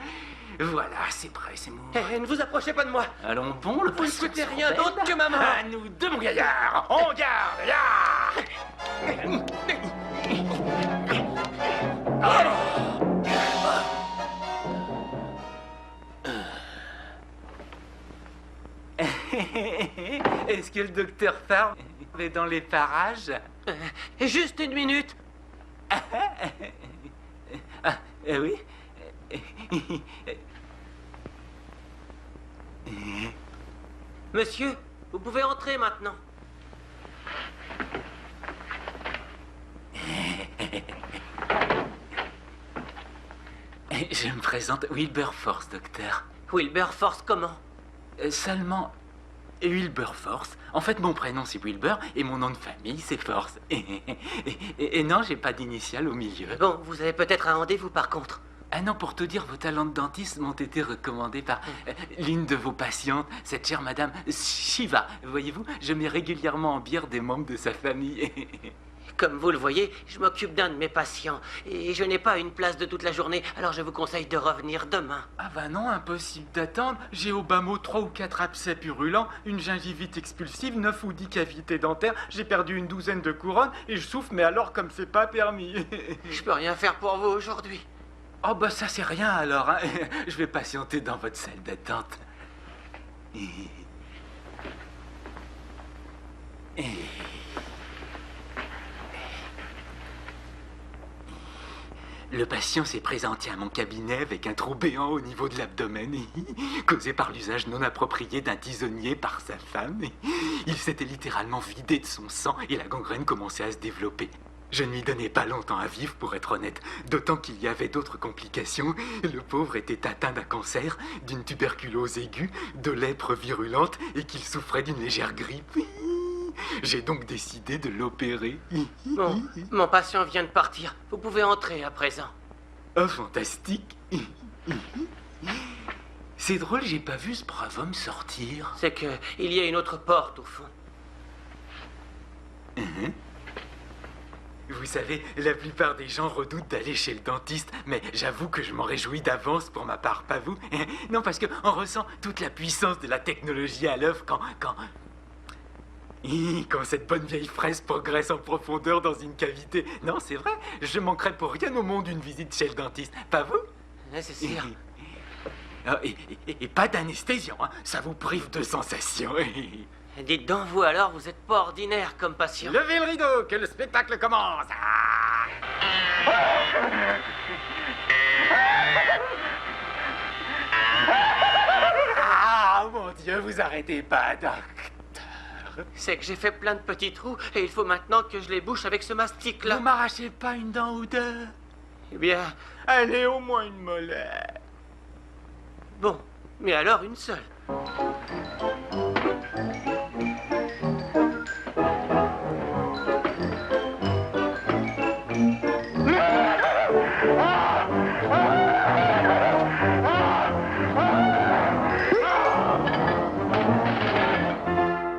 Voilà, c'est prêt, Seymour. Ne vous approchez pas de moi. Allons bon, le Vous ne patient souhaitez rien s'embelle. d'autre que maman. À nous deux, mon gaillard. On garde, là. Est-ce que le docteur Farm est dans les parages? Juste une minute. Oui. Monsieur, vous pouvez entrer maintenant. Je me présente Wilberforce, docteur. Wilberforce comment? Seulement Wilberforce. En fait, mon prénom c'est Wilbur et mon nom de famille c'est Force. Et non, j'ai pas d'initiale au milieu. Bon, vous avez peut-être un rendez-vous par contre. Ah non, pour te dire, vos talents de dentiste m'ont été recommandés par l'une de vos patientes, cette chère madame Shiva. Voyez-vous, je mets régulièrement en bière des membres de sa famille. Comme vous le voyez, je m'occupe d'un de mes patients et je n'ai pas une place de toute la journée, alors je vous conseille de revenir demain. Ah bah non, impossible d'attendre. J'ai au bas mot 3 ou 4 abcès purulents, une gingivite expulsive, 9 ou 10 cavités dentaires, j'ai perdu une douzaine de couronnes et je souffre, mais alors comme c'est pas permis. Je peux rien faire pour vous aujourd'hui. Oh bah ça c'est rien alors, hein. Je vais patienter dans votre salle d'attente. Le patient s'est présenté à mon cabinet avec un trou béant au niveau de l'abdomen, causé par l'usage non approprié d'un tisonnier par sa femme. Il s'était littéralement vidé de son sang et la gangrène commençait à se développer. Je ne lui donnais pas longtemps à vivre, pour être honnête, d'autant qu'il y avait d'autres complications. Le pauvre était atteint d'un cancer, d'une tuberculose aiguë, de lèpre virulente et qu'il souffrait d'une légère grippe. J'ai donc décidé de l'opérer. Bon, mon patient vient de partir. Vous pouvez entrer à présent. Oh, fantastique. C'est drôle, j'ai pas vu ce brave homme sortir. C'est que il y a une autre porte au fond. Vous savez, la plupart des gens redoutent d'aller chez le dentiste, mais j'avoue que je m'en réjouis d'avance pour ma part, pas vous? Non, parce qu'on ressent toute la puissance de la technologie à l'œuvre quand cette bonne vieille fraise progresse en profondeur dans une cavité. Non, c'est vrai, je manquerais pour rien au monde une visite chez le dentiste, pas vous? C'est sûr. Et pas d'anesthésion, hein. Ça vous prive de sensations. Dites donc, vous alors, vous êtes pas ordinaire comme patient. Levez le rideau, que le spectacle commence. Ah, mon Dieu, vous arrêtez pas, docteur. C'est que j'ai fait plein de petits trous et il faut maintenant que je les bouche avec ce mastic-là. Vous m'arrachez pas une dent ou deux? Eh bien, allez, au moins une molaire. Bon, mais alors une seule.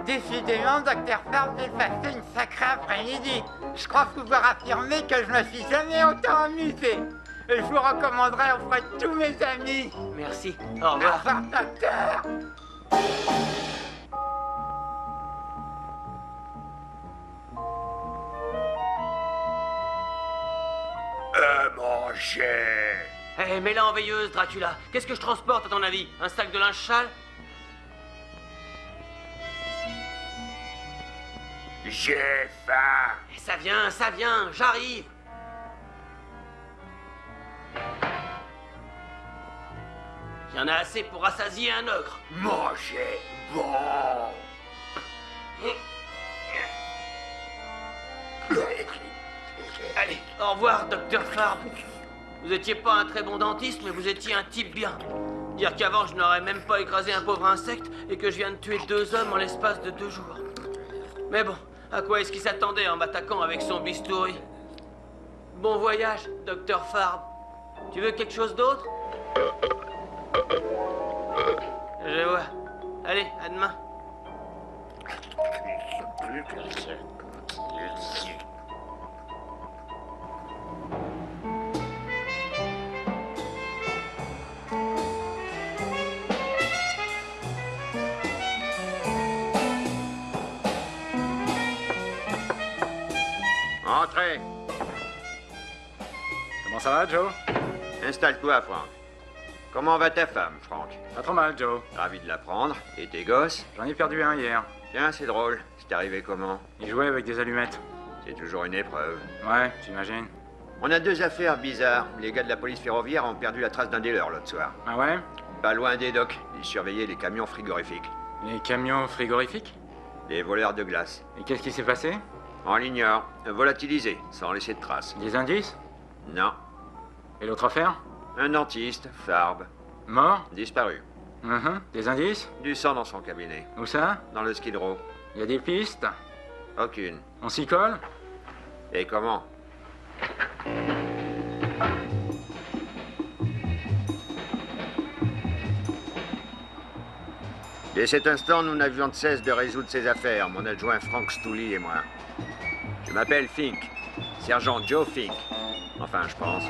Décidément, Dr. Farb, j'ai passé une sacrée après-midi. Je crois pouvoir affirmer que je me suis jamais autant amusé. Et je vous recommanderais auprès de tous mes amis. Merci. Au revoir. Au revoir, docteur. Manger. Eh, mets-la en veilleuse, Dracula. Qu'est-ce que je transporte, à ton avis? Un sac de linge sale? J'ai faim. Ça vient, j'arrive. Il y en a assez pour rassasier un ogre. Manger bon. Allez, au revoir, Dr. Farb. Vous étiez pas un très bon dentiste, mais vous étiez un type bien. Dire qu'avant, je n'aurais même pas écrasé un pauvre insecte et que je viens de tuer 2 hommes en l'espace de 2 jours. Mais bon, à quoi est-ce qu'il s'attendait en m'attaquant avec son bistouri? Bon voyage, Dr. Farb. Tu veux quelque chose d'autre? Je vois. Allez, à demain. Entrez. Comment ça va, Joe? Installe-toi, Franck. Comment va ta femme, Franck? Pas trop mal, Joe. Ravi de l'apprendre. Et tes gosses? J'en ai perdu un hier. Tiens, c'est drôle. C'est arrivé comment? Il jouait avec des allumettes. C'est toujours une épreuve. Ouais, j'imagine. On a 2 affaires bizarres. Les gars de la police ferroviaire ont perdu la trace d'un dealer l'autre soir. Ah ouais? Pas loin des docks. Ils surveillaient les camions frigorifiques. Les camions frigorifiques? Des voleurs de glace. Et qu'est-ce qui s'est passé? On l'ignore. Volatilisés, sans laisser de traces. Des indices? Non. Et l'autre affaire? Un dentiste, Farb. Mort? Disparu. Des indices? Du sang dans son cabinet. Où ça? Dans le Skid Row. Y a des pistes? Aucune. On s'y colle? Et comment? Dès cet instant, nous n'avions de cesse de résoudre ces affaires, mon adjoint Frank Stooley et moi. Je m'appelle Fink, sergent Joe Fink. Enfin, je pense.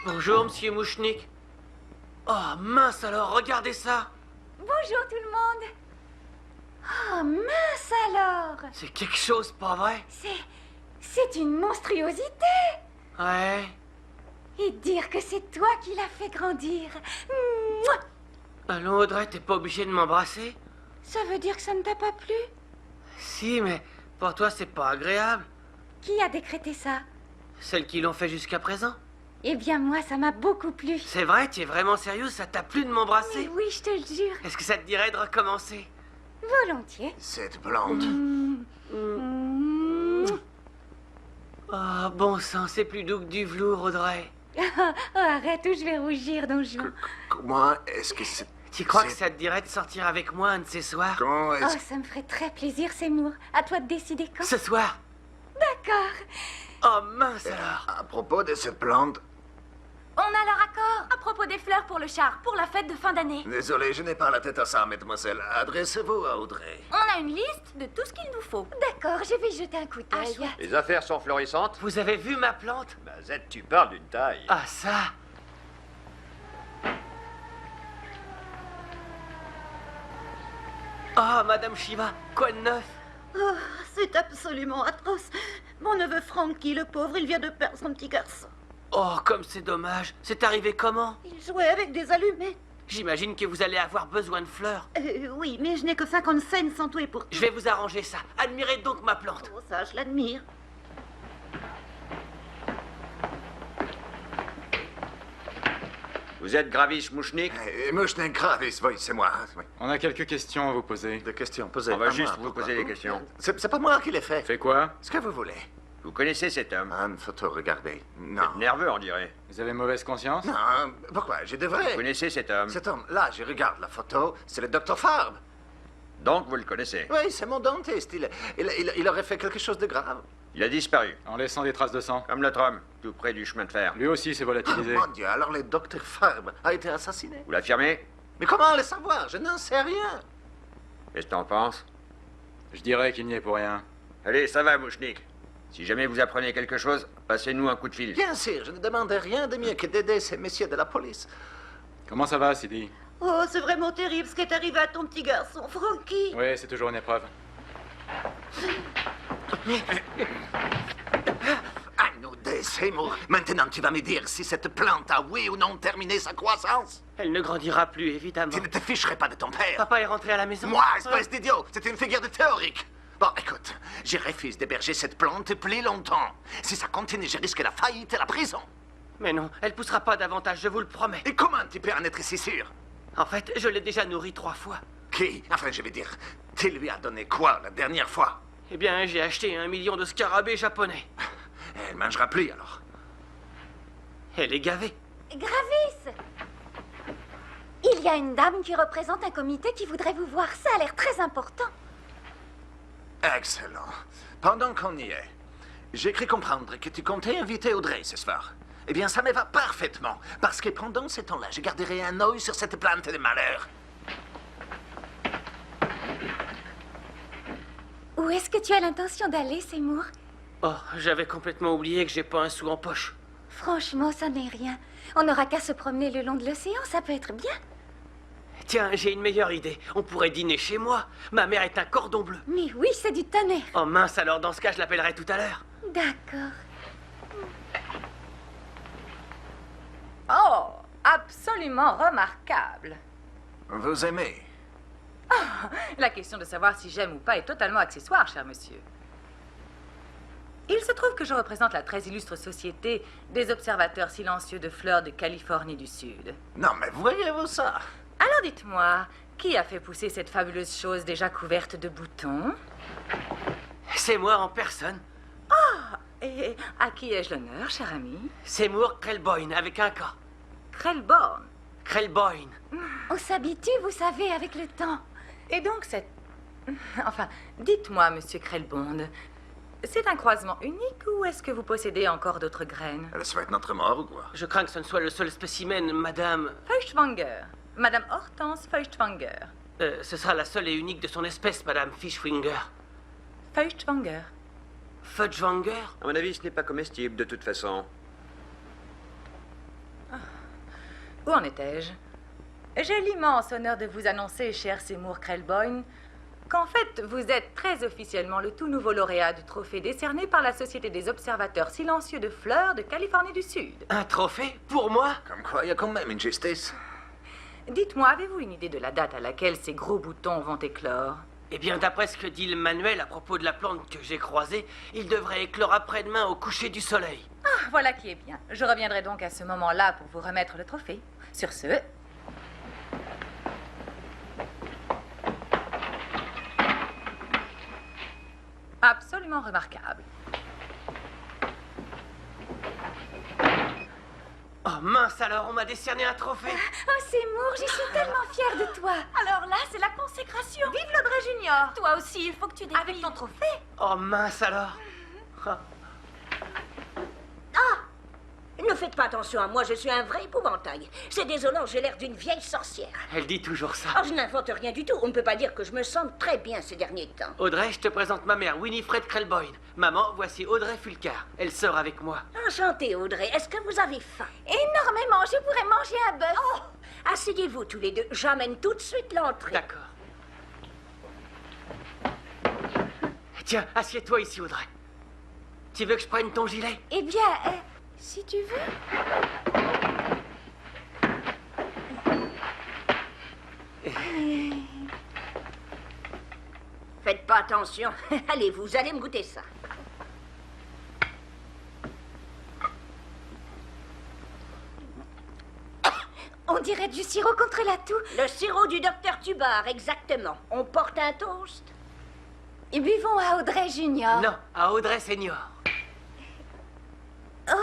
Bonjour, monsieur Mouchnik. Oh, mince alors, regardez ça. Bonjour tout le monde. Oh, mince alors. C'est quelque chose, pas vrai? C'est une monstruosité. Ouais. Et dire que c'est toi qui l'as fait grandir. Mouah. Allons, Audrey, t'es pas obligée de m'embrasser? Ça veut dire que ça ne t'a pas plu? Si, mais pour toi, c'est pas agréable. Qui a décrété ça? Celles qui l'ont fait jusqu'à présent. Eh bien, moi, ça m'a beaucoup plu. C'est vrai, tu es vraiment sérieuse? Ça t'a plu de m'embrasser? Oui, je te le jure. Est-ce que ça te dirait de recommencer? Volontiers. Cette blonde. Oh, bon sang, c'est plus doux que du velours, Audrey. Oh, arrête ou je vais rougir, donjon. Comment est-ce que c'est... Tu crois que ça te dirait de sortir avec moi un de ces soirs? Quand Oh, est-ce... ça me ferait très plaisir, Seymour. À toi de décider quand. Ce soir? D'accord. Oh, mince alors. À propos de cette plante... On a leur accord à propos des fleurs pour le char, pour la fête de fin d'année. Désolé, je n'ai pas la tête à ça, mademoiselle. Adressez-vous à Audrey. On a une liste de tout ce qu'il nous faut. D'accord, je vais jeter un coup d'œil. Les affaires sont florissantes. Vous avez vu ma plante? Bah, Z, tu parles d'une taille. Ah, ça. Ah, Madame Shiva, quoi de neuf? Oh, c'est absolument atroce. Mon neveu Frankie, le pauvre, il vient de perdre son petit garçon. Oh, comme c'est dommage. C'est arrivé comment? Il jouait avec des allumettes. J'imagine que vous allez avoir besoin de fleurs. Oui, mais je n'ai que 50 cents sans tout et pour tout. Je vais vous arranger ça. Admirez donc ma plante. Oh, ça, je l'admire. Vous êtes Gravis Mouchnik? Mouchnik Gravis, oui, c'est moi. Oui. On a quelques questions à vous poser. Des questions posées. On va à juste moi, vous pourquoi poser des questions. C'est pas moi qui l'ai fait. Fait quoi? Ce que vous voulez. Vous connaissez cet homme? Une photo, regardez. Non. Vous êtes nerveux, on dirait. Vous avez mauvaise conscience? Non, pourquoi? Je devrais. Vous connaissez cet homme? Cet homme, là, je regarde la photo, c'est le docteur Farb. Donc, vous le connaissez? Oui, c'est mon dentiste. Il aurait fait quelque chose de grave. Il a disparu. En laissant des traces de sang. Comme notre homme, tout près du chemin de fer. Lui aussi s'est volatilisé. Mon Dieu, alors le docteur Farb a été assassiné. Vous l'affirmez? Mais comment le savoir? Je n'en sais rien. Qu'est-ce que t'en penses? Je dirais qu'il n'y est pour rien. Allez, ça va, Mouchnik. Si jamais vous apprenez quelque chose, passez-nous un coup de fil. Bien sûr, je ne demande rien de mieux que d'aider ces messieurs de la police. Comment ça va, Sidi? Oh, c'est vraiment terrible ce qui est arrivé à ton petit garçon, Frankie. Oui, c'est toujours une épreuve. À nous deux, Seymour. Maintenant, tu vas me dire si cette plante a oui ou non terminé sa croissance. Elle ne grandira plus, évidemment. Tu ne te ficherais pas de ton père. Papa est rentré à la maison. Moi, espèce d'idiot, c'est une figure de théorique. Bon, écoute, je refuse d'héberger cette plante plus longtemps. Si ça continue, je risque la faillite et la prison. Mais non, elle poussera pas davantage, je vous le promets. Et comment tu peux en être si sûr? En fait, je l'ai déjà nourrie 3 fois. Qui? Enfin, je vais dire, tu lui as donné quoi la dernière fois? Eh bien, j'ai acheté 1 million de scarabées japonais. Elle mangera plus, alors. Elle est gavée. Gravis! Il y a une dame qui représente un comité qui voudrait vous voir. Ça a l'air très important. Excellent. Pendant qu'on y est, j'ai cru comprendre que tu comptais inviter Audrey ce soir. Eh bien, ça me va parfaitement, parce que pendant ce temps-là, je garderai un œil sur cette plante de malheur. Où est-ce que tu as l'intention d'aller, Seymour? Oh, j'avais complètement oublié que j'ai pas un sou en poche. Franchement, ça n'est rien. On n'aura qu'à se promener le long de l'océan, ça peut être bien. Tiens, j'ai une meilleure idée. On pourrait dîner chez moi. Ma mère est un cordon bleu. Mais oui, c'est du tonnerre. Oh mince, alors dans ce cas, je l'appellerai tout à l'heure. D'accord. Oh, absolument remarquable. Vous aimez? La question de savoir si j'aime ou pas est totalement accessoire, cher monsieur. Il se trouve que je représente la très illustre société des observateurs silencieux de fleurs de Californie du Sud. Non, mais voyez-vous ça? Alors dites-moi, qui a fait pousser cette fabuleuse chose déjà couverte de boutons? C'est moi en personne. Ah, et à qui ai-je l'honneur, cher ami? Seymour Krelboyne, avec un K. Krelborn. Krelboyne. On s'habitue, vous savez, avec le temps. Et donc cette... Enfin, dites-moi, monsieur Krelbond, c'est un croisement unique ou est-ce que vous possédez encore d'autres graines? Elle souhaite notre mort ou quoi? Je crains que ce ne soit le seul spécimen, madame... Feuchtwanger. Madame Hortense Feuchtwanger. Ce sera la seule et unique de son espèce, madame Fishwinger. Feuchtwanger. Fudgewanger? À mon avis, ce n'est pas comestible, de toute façon. Où en étais-je? J'ai l'immense honneur de vous annoncer, cher Seymour Krelboyne, qu'en fait, vous êtes très officiellement le tout nouveau lauréat du trophée décerné par la Société des observateurs silencieux de fleurs de Californie du Sud. Un trophée? Pour moi? Comme quoi, il y a quand même une justice. Dites-moi, avez-vous une idée de la date à laquelle ces gros boutons vont éclore? Eh bien, d'après ce que dit le manuel à propos de la plante que j'ai croisée, il devrait éclore après-demain au coucher du soleil. Ah, voilà qui est bien. Je reviendrai donc à ce moment-là pour vous remettre le trophée. Sur ce... Absolument remarquable. Oh mince alors, on m'a décerné un trophée. Oh, Seymour, je suis tellement fière de toi. Alors là, c'est la consécration. Vive l'Audrey Junior. Toi aussi, il faut que tu défiles. Avec ton trophée. Oh mince alors. Ah! Ne faites pas attention à moi, je suis un vrai épouvantail. C'est désolant, j'ai l'air d'une vieille sorcière. Elle dit toujours ça. Oh, je n'invente rien du tout. On ne peut pas dire que je me sente très bien ces derniers temps. Audrey, je te présente ma mère, Winifred Krelboyne. Maman, voici Audrey Fulcar. Elle sort avec moi. Enchantée, Audrey. Est-ce que vous avez faim? Énormément, je pourrais manger un bœuf. Oh! Asseyez-vous tous les deux. J'amène tout de suite l'entrée. D'accord. Tiens, assieds-toi ici, Audrey. Tu veux que je prenne ton gilet? Eh bien, si tu veux. Faites pas attention. Allez, vous allez me goûter ça. On dirait du sirop contre la toux. Le sirop du docteur Tubar, exactement. On porte un toast? Et buvons à Audrey Junior. Non, à Audrey Senior. Oh.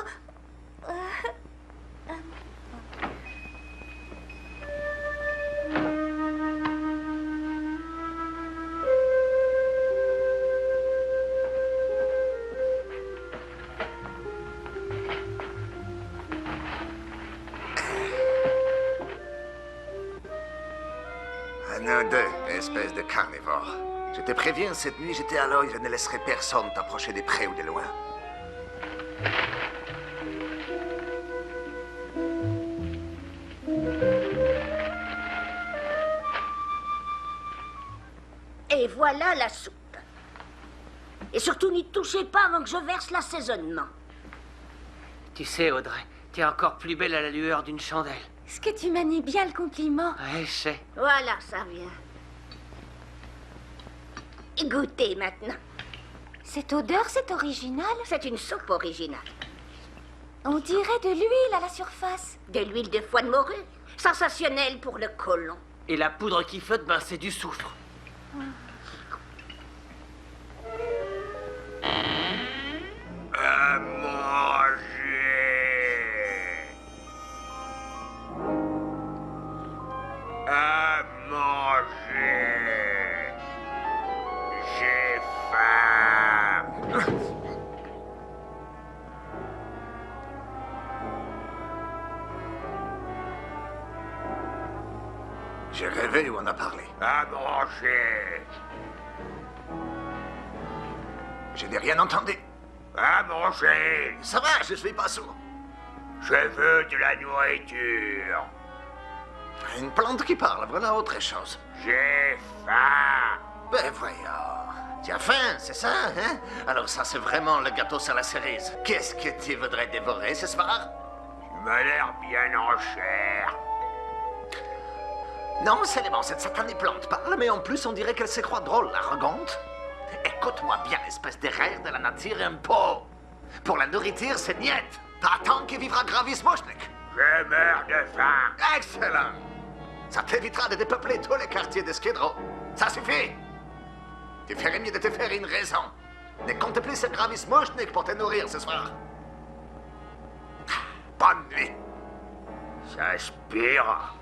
Nous deux, espèce de carnivore. Je te préviens, cette nuit, j'étais à l'œil, je ne laisserai personne t'approcher de près ou de loin. Et voilà la soupe. Et surtout, n'y touchez pas avant que je verse l'assaisonnement. Tu sais, Audrey, t'es encore plus belle à la lueur d'une chandelle. Est-ce que tu manies bien le compliment? Ouais, je sais. Voilà, ça vient. Goûtez maintenant. Cette odeur, c'est original. C'est une soupe originale. On dirait de l'huile à la surface. De l'huile de foie de morue. Sensationnelle pour le côlon. Et la poudre qui flotte, ben c'est du soufre. À manger. À manger. J'ai faim. J'ai rêvé ou on a parlé? À manger. Je n'ai rien entendu. À manger. Ça va, je suis pas sourd. Je veux de la nourriture. Une plante qui parle, voilà autre chose. J'ai faim. Ben voyons. Tu as faim, c'est ça, hein? Alors ça, c'est vraiment le gâteau sur la cerise. Qu'est-ce que tu voudrais dévorer ce soir? Tu m'as l'air bien en chair. Non, c'est bon, cette satanée plante parle, mais en plus, on dirait qu'elle se croit drôle, arrogante. Écoute-moi bien, espèce d'erreur de la nature un peu. Pour la nourriture, c'est niet. T'attends qu'il vivra Gravis Moshnik. Je meurs de faim. Excellent. Ça t'évitera de dépeupler tous les quartiers de Skid Row. Ça suffit. Tu ferais mieux de te faire une raison. Ne compte plus sur Gravis Moshnik pour te nourrir ce soir. Bonne nuit. Ça aspire.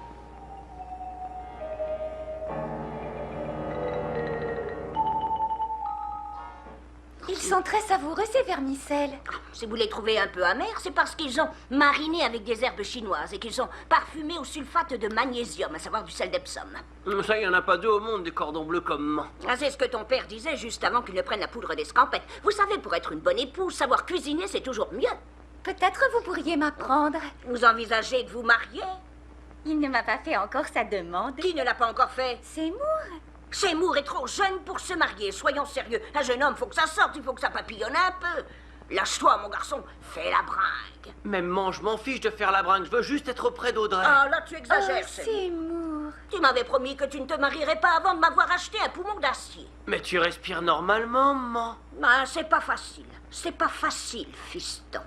Ils sont très savoureux, ces vermicelles. Si vous les trouvez un peu amers, c'est parce qu'ils ont mariné avec des herbes chinoises et qu'ils sont parfumés au sulfate de magnésium, à savoir du sel d'Epsom. Ça, il n'y en a pas deux au monde, des cordons bleus comme moi. Ah, c'est ce que ton père disait juste avant qu'il ne prenne la poudre d'escampette. Vous savez, pour être une bonne épouse, savoir cuisiner, c'est toujours mieux. Peut-être vous pourriez m'apprendre. Vous envisagez de vous marier? Il ne m'a pas fait encore sa demande. Qui ne l'a pas encore fait? Seymour. Seymour est trop jeune pour se marier, soyons sérieux. Un jeune homme, faut que ça sorte, il faut que ça papillonne un peu. Lâche-toi, mon garçon, fais la bringue. Même moi, je m'en fiche de faire la bringue, je veux juste être auprès d'Audrey. Ah, là, tu exagères, Oh, Seymour. Tu m'avais promis que tu ne te marierais pas avant de m'avoir acheté un poumon d'acier. Mais tu respires normalement, maman. Ben, c'est pas facile. C'est pas facile, fiston.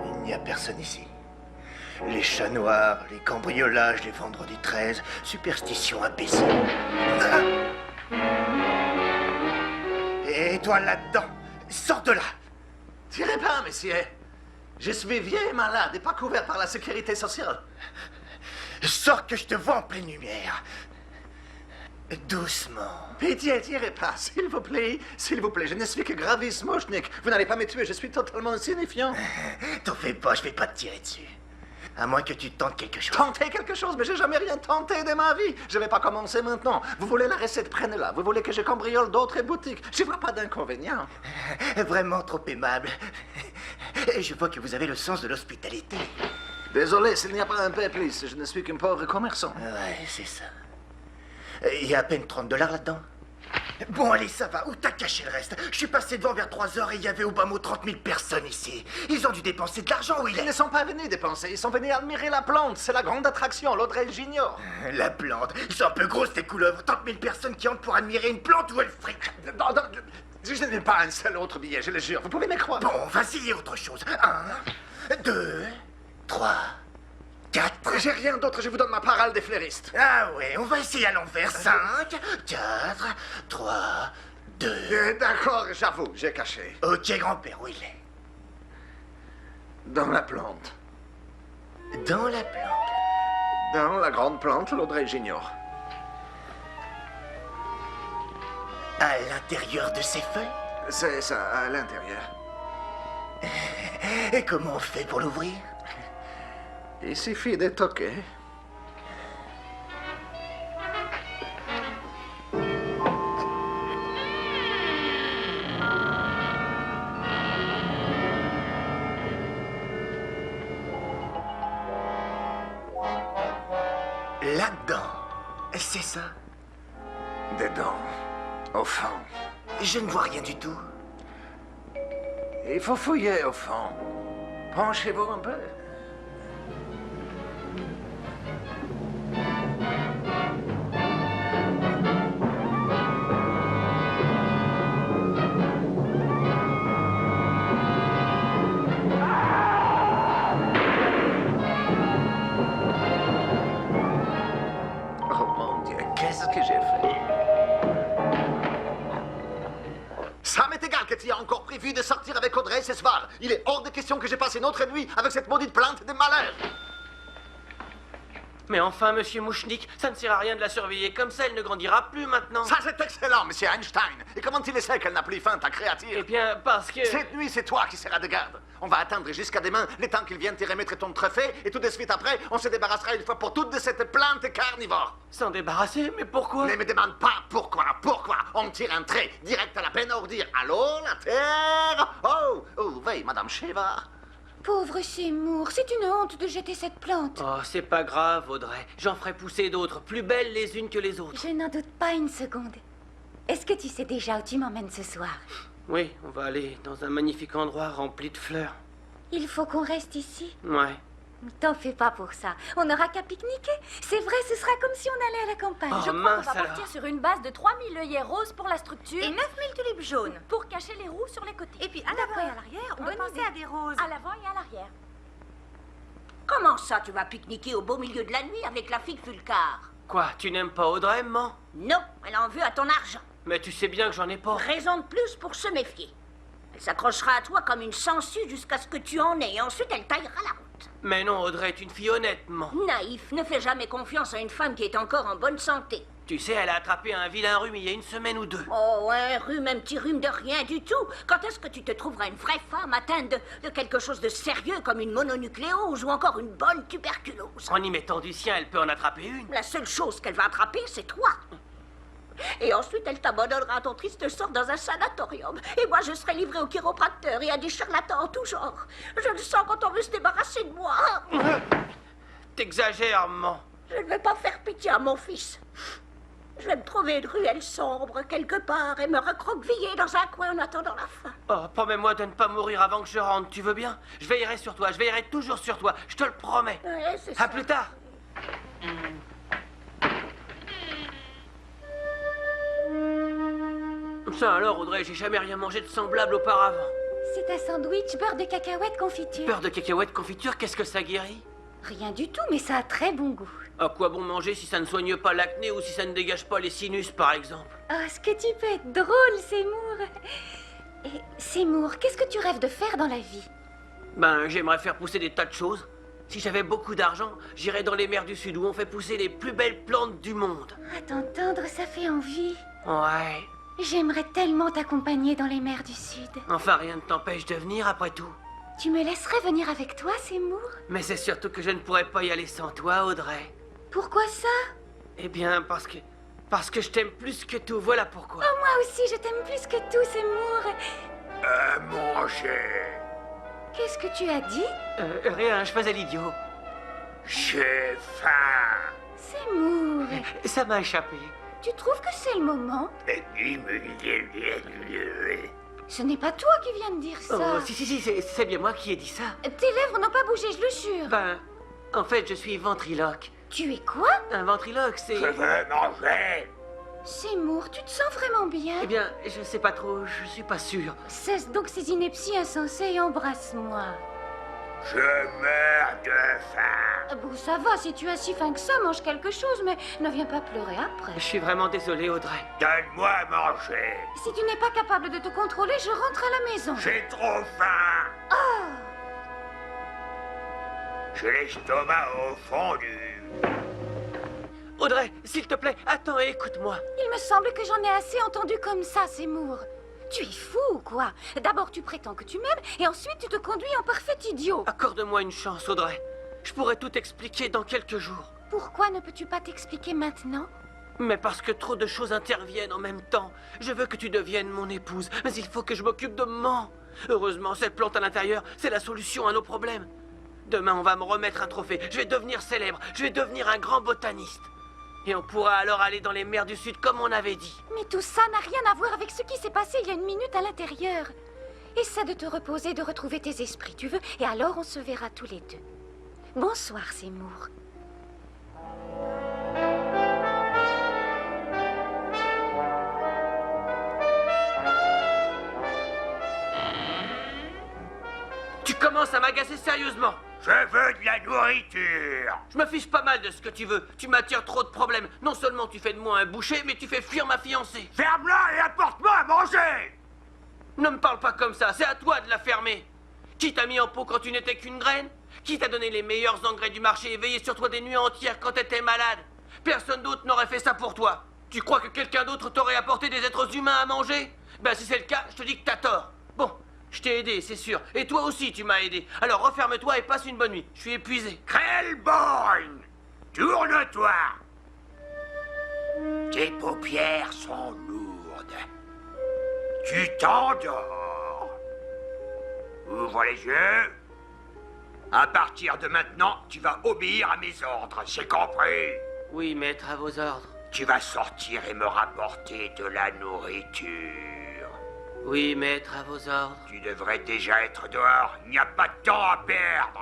Il n'y a personne ici. Les chats noirs, les cambriolages, les vendredis 13, superstition imbécile. Et toi là-dedans, sors de là! Tirez pas, messieurs. Je suis vieux et malade et pas couvert par la sécurité sociale. Sors que je te vois en pleine lumière. Doucement. Pitié, tirez pas, s'il vous plaît. S'il vous plaît, je ne suis que Gravis Moshnik. Vous n'allez pas me tuer, je suis totalement insignifiant. T'en fais pas, je vais pas te tirer dessus. À moins que tu tentes quelque chose. Tenter quelque chose, mais j'ai jamais rien tenté de ma vie. Je vais pas commencer maintenant. Vous voulez la recette, prenez-la. Vous voulez que je cambriole d'autres boutiques. Je vois pas d'inconvénient. Vraiment trop aimable. Je vois que vous avez le sens de l'hospitalité. Désolé, s'il n'y a pas un peu plus, je ne suis qu'un pauvre commerçant. Ouais, c'est ça. Il y a à peine $30 là-dedans. Bon, allez, ça va. Où t'as caché le reste? Je suis passé devant vers 3 heures et il y avait au bas mot 30 000 personnes ici. Ils ont dû dépenser de l'argent, où il Ils est? ne sont pas venus dépenser, ils sont venus admirer la plante. C'est la grande attraction, l'Audrey Junior. La plante. Ils sont un peu grosses, ces couleuvres. 30 000 personnes qui entrent pour admirer une plante ou elle fric. Non, je n'ai pas un seul autre billet, je le jure. Vous pouvez me croire. Bon, vas-y, autre chose. 1, 2, 3, 4. J'ai rien d'autre, je vous donne ma parole des fleuristes. Ah ouais, on va essayer à l'envers. 5, 4, 3, 2. D'accord, j'avoue, j'ai caché. Ok, grand-père, où il est? Dans la plante. Dans la plante. Dans la grande plante, l'Audrey Junior. À l'intérieur de ses feuilles? C'est ça, à l'intérieur. Et comment on fait pour l'ouvrir? Il suffit de toquer. Là-dedans, c'est ça? Dedans, au fond. Je ne vois rien du tout. Il faut fouiller au fond. Penchez-vous un peu. Oh mon Dieu, qu'est-ce que j'ai fait? Ça m'est égal que tu aies encore prévu de sortir avec Audrey ce soir. Il est hors de question que j'ai passé notre nuit avec cette maudite plante de malheur. Mais enfin, monsieur Mouchnik, ça ne sert à rien de la surveiller comme ça, elle ne grandira plus maintenant. Ça, c'est excellent, monsieur Einstein. Et comment tu le sais qu'elle n'a plus faim, ta créature? Eh bien, parce que... Cette nuit, c'est toi qui seras de garde. On va attendre jusqu'à demain, le temps qu'il vienne te remettre ton trophée, et tout de suite après, on se débarrassera une fois pour toutes de cette plante carnivore. S'en débarrasser? Mais pourquoi? Ne me demande pas pourquoi. On tire un trait direct à la peine pour dire allô, la terre. Oh, oui, madame Sheva. Pauvre Seymour, c'est une honte de jeter cette plante. Oh, c'est pas grave, Audrey. J'en ferai pousser d'autres, plus belles les unes que les autres. Je n'en doute pas une seconde. Est-ce que tu sais déjà où tu m'emmènes ce soir? Oui, on va aller dans un magnifique endroit rempli de fleurs. Il faut qu'on reste ici. Ouais. T'en fais pas pour ça. On n'aura qu'à pique-niquer. C'est vrai, ce sera comme si on allait à la campagne. Oh, Je crois mince qu'on va alors. partir sur une base de 3000 œillets roses pour la structure. Et 9000 tulipes jaunes. Pour cacher les roues sur les côtés. Et puis à l'avant et à l'arrière, on Bonne va penser idée. à des roses. À l'avant et à l'arrière. Comment ça, tu vas pique-niquer au beau milieu de la nuit avec la fille Fulcar? Quoi, tu n'aimes pas Audrey, maman? Non, elle en veut à ton argent. Mais tu sais bien que j'en ai pas. Raison de plus pour se méfier. Elle s'accrochera à toi comme une sangsue jusqu'à ce que tu en aies, et ensuite elle taillera la route. Mais non, Audrey est une fille honnête, maman. Naïf, ne fais jamais confiance à une femme qui est encore en bonne santé. Tu sais, elle a attrapé un vilain rhume il y a une semaine ou deux. Oh, un rhume, un petit rhume de rien du tout. Quand est-ce que tu te trouveras une vraie femme atteinte de quelque chose de sérieux comme une mononucléose ou encore une bonne tuberculose? En y mettant du sien, elle peut en attraper une. La seule chose qu'elle va attraper, c'est toi. Et ensuite, elle t'abandonnera à ton triste sort dans un sanatorium. Et moi, je serai livrée au chiropracteur et à des charlatans en tout genre. Je le sens quand on veut se débarrasser de moi. T'exagères, maman. Je ne vais pas faire pitié à mon fils. Je vais me trouver une ruelle sombre quelque part et me recroqueviller dans un coin en attendant la fin. Oh, promets-moi de ne pas mourir avant que je rentre, tu veux bien? Je veillerai sur toi, je veillerai toujours sur toi, je te le promets. Ouais, c'est À ça. plus tard. Ça alors, Audrey, j'ai jamais rien mangé de semblable auparavant. C'est un sandwich beurre de cacahuète confiture. Beurre de cacahuète confiture, qu'est-ce que ça guérit? Rien du tout, mais ça a très bon goût. À quoi bon manger si ça ne soigne pas l'acné ou si ça ne dégage pas les sinus, par exemple? Ah, ce que tu peux être drôle, Seymour. Et Seymour, qu'est-ce que tu rêves de faire dans la vie? Ben, j'aimerais faire pousser des tas de choses. Si j'avais beaucoup d'argent, j'irais dans les mers du Sud où on fait pousser les plus belles plantes du monde. À t'entendre, ça fait envie. Ouais. J'aimerais tellement t'accompagner dans les mers du Sud. Enfin, rien ne t'empêche de venir après tout. Tu me laisserais venir avec toi, Seymour? Mais c'est surtout que je ne pourrais pas y aller sans toi, Audrey. Pourquoi ça? Eh bien, parce que je t'aime plus que tout, voilà pourquoi. Oh, moi aussi, je t'aime plus que tout, Seymour. Manger. Qu'est-ce que tu as dit? Rien, je faisais l'idiot. J'ai faim. Seymour, Ça m'a échappé. tu trouves que c'est le moment? Ce n'est pas toi qui viens de dire ça. Oh, si, c'est bien moi qui ai dit ça. Tes lèvres n'ont pas bougé, je le jure. Ben, en fait, je suis ventriloque. Tu es quoi? Un ventriloque, c'est... Je veux manger. Seymour, tu te sens vraiment bien? Eh bien, je sais pas trop, je suis pas sûr. Cesse donc ces inepties insensées et embrasse-moi. Je meurs de faim. Bon, ça va, si tu as si faim que ça, mange quelque chose, mais ne viens pas pleurer après. Je suis vraiment désolé, Audrey. Donne-moi à manger. Si tu n'es pas capable de te contrôler, je rentre à la maison. J'ai trop faim. Oh! J'ai l'estomac au fond du... Audrey, s'il te plaît, attends et écoute-moi. Il me semble que j'en ai assez entendu comme ça, Seymour. Tu es fou ou quoi? D'abord tu prétends que tu m'aimes, et ensuite tu te conduis en parfait idiot. Accorde-moi une chance, Audrey. Je pourrais tout expliquer dans quelques jours. Pourquoi ne peux-tu pas t'expliquer maintenant? Mais parce que trop de choses interviennent en même temps. Je veux que tu deviennes mon épouse, mais il faut que je m'occupe de maman. Heureusement, cette plante à l'intérieur, c'est la solution à nos problèmes. Demain, on va me remettre un trophée. Je vais devenir célèbre. Je vais devenir un grand botaniste. Et on pourra alors aller dans les mers du Sud comme on avait dit. Mais tout ça n'a rien à voir avec ce qui s'est passé il y a une minute à l'intérieur. Essaie de te reposer, de retrouver tes esprits, tu veux, et alors on se verra tous les deux. Bonsoir, Seymour. Tu commences à m'agacer sérieusement. Je veux de la nourriture. Je me fiche pas mal de ce que tu veux. Tu m'attires trop de problèmes. Non seulement tu fais de moi un boucher, mais tu fais fuir ma fiancée. Ferme-la et apporte-moi à manger. Ne me parle pas comme ça, c'est à toi de la fermer. Qui t'a mis en pot quand tu n'étais qu'une graine? Qui t'a donné les meilleurs engrais du marché et veillé sur toi des nuits entières quand t'étais malade? Personne d'autre n'aurait fait ça pour toi. Tu crois que quelqu'un d'autre t'aurait apporté des êtres humains à manger? Ben si c'est le cas, je te dis que t'as tort. Bon, je t'ai aidé, c'est sûr. Et toi aussi, tu m'as aidé. Alors referme-toi et passe une bonne nuit. Je suis épuisé. Krellborn, tourne-toi. Tes paupières sont lourdes. Tu t'endors. Ouvre les yeux. À partir de maintenant, tu vas obéir à mes ordres, c'est compris? Oui, maître, à vos ordres. Tu vas sortir et me rapporter de la nourriture. Oui, maître, à vos ordres. Tu devrais déjà être dehors, il n'y a pas de temps à perdre.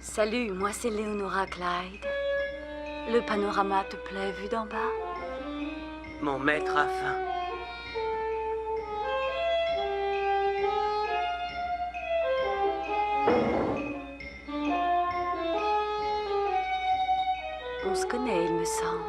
Salut, moi c'est Leonora Clyde. Le panorama te plaît vu d'en bas? Mon maître a faim. On se connaît, il me semble.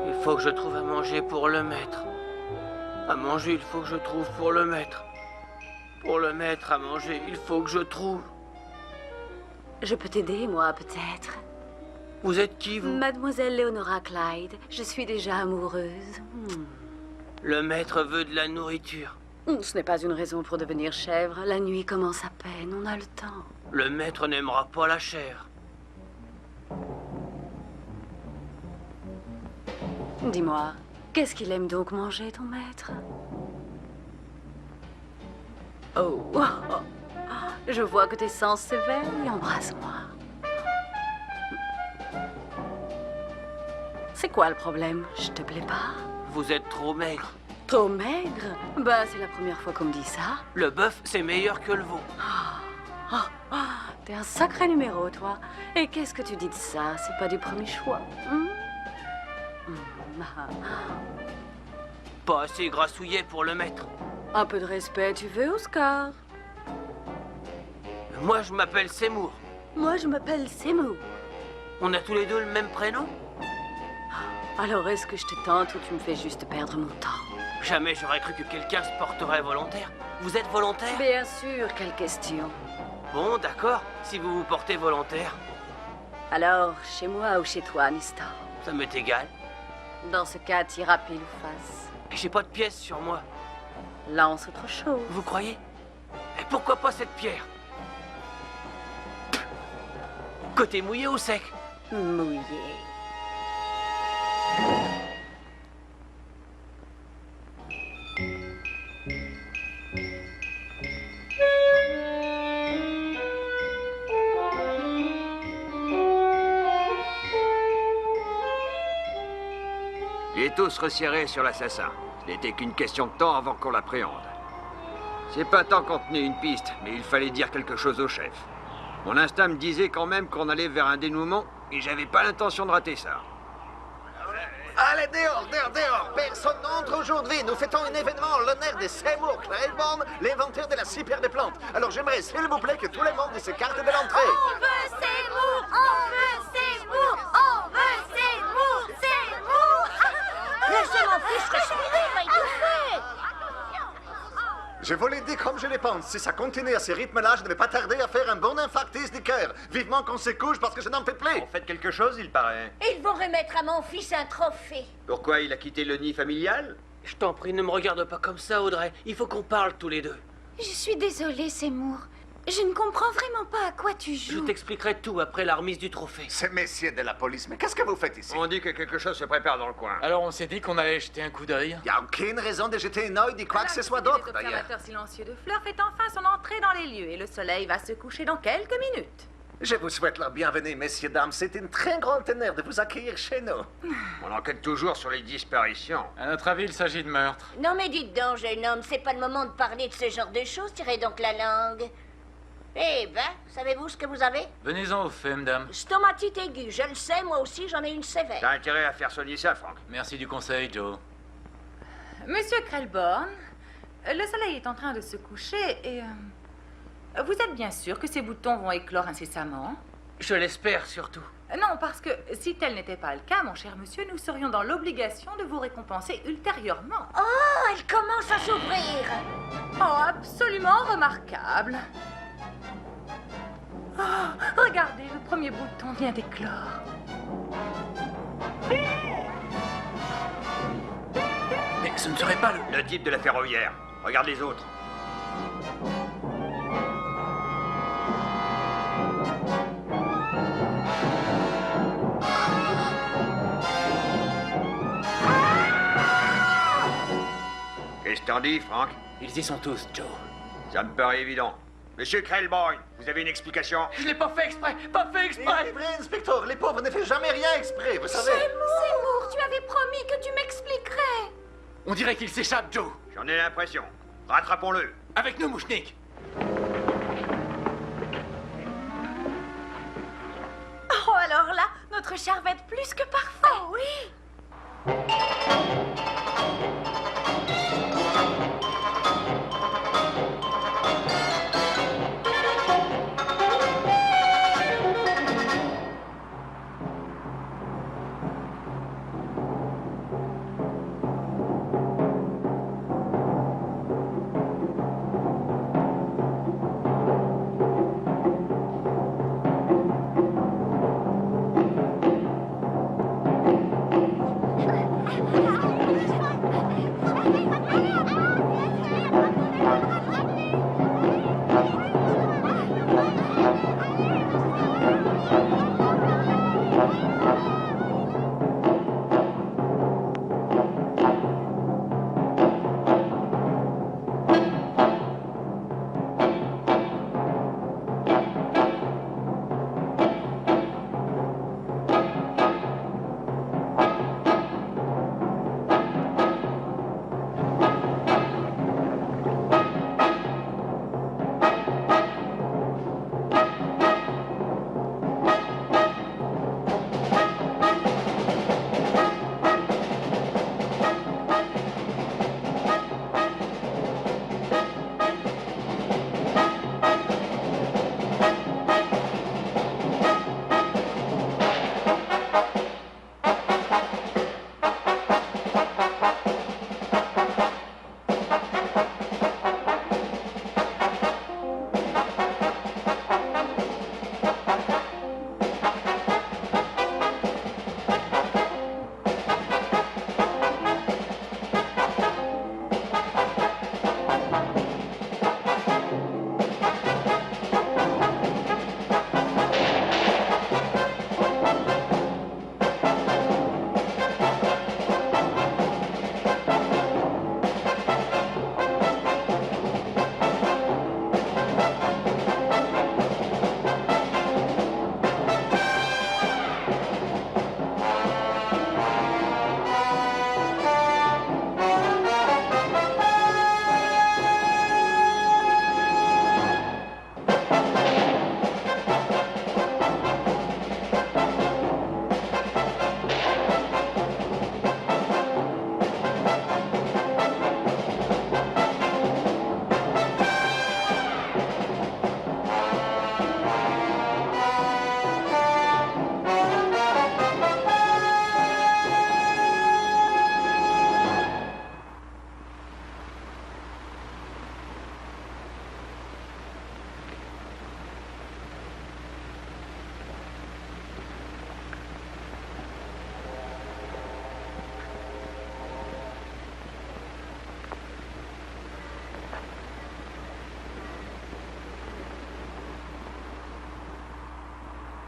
Il faut que je trouve à manger pour le maître. À manger, il faut que je trouve pour le maître. Pour le maître, à manger, il faut que je trouve. Je peux t'aider, moi, peut-être. Vous êtes qui, vous? Mademoiselle Leonora Clyde. Je suis déjà amoureuse. Le maître veut de la nourriture. Ce n'est pas une raison pour devenir chèvre. La nuit commence à peine, on a le temps. Le maître n'aimera pas la chair. Dis-moi, qu'est-ce qu'il aime donc manger, ton maître? Oh, je vois que tes sens s'éveillent. Embrasse-moi. C'est quoi le problème? Je te plais pas? Vous êtes trop maigre. Trop maigre? Bah, c'est la première fois qu'on me dit ça. Le bœuf, c'est meilleur que le veau. T'es un sacré numéro, toi. Et qu'est-ce que tu dis de ça? C'est pas du premier choix. Pas assez grassouillet pour le maître. Un peu de respect, tu veux, Oscar? Moi, je m'appelle Seymour. Moi, je m'appelle Seymour. On a tous les deux le même prénom? Alors, est-ce que je te tente ou tu me fais juste perdre mon temps? Jamais j'aurais cru que quelqu'un se porterait volontaire. Vous êtes volontaire? Bien sûr, quelle question. Bon, d'accord, si vous vous portez volontaire. Alors, chez moi ou chez toi, Nestor? Ça m'est égal. Dans ce cas, t'iras pile ou face. J'ai pas de pièce sur moi. Lance autre chose. Vous croyez? Et pourquoi pas cette pierre? Côté mouillé ou sec? Mouillé. Les taux se resserraient sur l'assassin. Ce n'était qu'une question de temps avant qu'on l'appréhende. C'est pas tant qu'on tenait une piste, mais il fallait dire quelque chose au chef. Mon instinct me disait quand même qu'on allait vers un dénouement, et j'avais pas l'intention de rater ça. Allez, dehors, dehors, dehors. Personne n'entre aujourd'hui. Nous fêtons un événement en l'honneur de Seymour Claiborne, l'inventeur de la super des plantes. Alors j'aimerais, s'il vous plaît, que tout le monde s'écarte de l'entrée. On veut Seymour! On veut Seymour! On veut Seymour! Seymour! Laissez mon fils respirer, il va étouffer. Je vous l'ai dit comme je le pense. Si ça continue à ce rythme-là, je ne vais pas tarder à faire un bon infarctus du cœur. Vivement qu'on se couche parce que je n'en peux plus. En fait quelque chose, il paraît. Ils vont remettre à mon fils un trophée. Pourquoi il a quitté le nid familial? Je t'en prie, ne me regarde pas comme ça, Audrey. Il faut qu'on parle tous les deux. Je suis désolée, Seymour. Je ne comprends vraiment pas à quoi tu Je joues. t'expliquerai tout après la remise du trophée. C'est messieurs de la police, mais qu'est-ce que vous faites ici? On dit que quelque chose se prépare dans le coin. Alors on s'est dit qu'on allait jeter un coup d'œil. Y a aucune raison de jeter un œil de quoi que ce soit d'autre, d'ailleurs. L'observateur silencieux de Fleur fait enfin son entrée dans les lieux et le soleil va se coucher dans quelques minutes. Je vous souhaite la bienvenue, messieurs, dames. C'est un très grand honneur de vous accueillir chez nous. On enquête toujours sur les disparitions. À notre avis, il s'agit de meurtre. Non mais dites donc, jeune homme, c'est pas le moment de parler de ce genre de choses, tirez donc la langue. Eh ben, savez-vous ce que vous avez? Venez-en au fait, madame. Stomatite aiguë, je le sais, moi aussi j'en ai une sévère. T'as intérêt à faire soigner ça, Frank. Merci du conseil, Joe. Monsieur Krellborn, le soleil est en train de se coucher et... vous êtes bien sûr que ces boutons vont éclore incessamment? Je l'espère surtout. Non, parce que si tel n'était pas le cas, mon cher monsieur, nous serions dans l'obligation de vous récompenser ultérieurement. Oh, elle commence à s'ouvrir. Oh, absolument remarquable. Oh, regardez, le premier bouton vient d'éclore. Mais ce ne serait pas le type de la ferroviaire. Regarde les autres. Qu'est-ce que t'en dis, Frank? Ils y sont tous, Joe. Ça me paraît évident. Monsieur Krellborn, vous avez une explication? Je l'ai pas fait exprès, pas fait exprès. Il est vrai, inspecteur, les pauvres ne font jamais rien exprès, vous savez. Seymour, tu avais promis que tu m'expliquerais. On dirait qu'il s'échappe, Joe. J'en ai l'impression. Rattrapons-le. Avec nous, Mouchnik. Oh, alors là, notre char va être plus que parfait. Oh oui.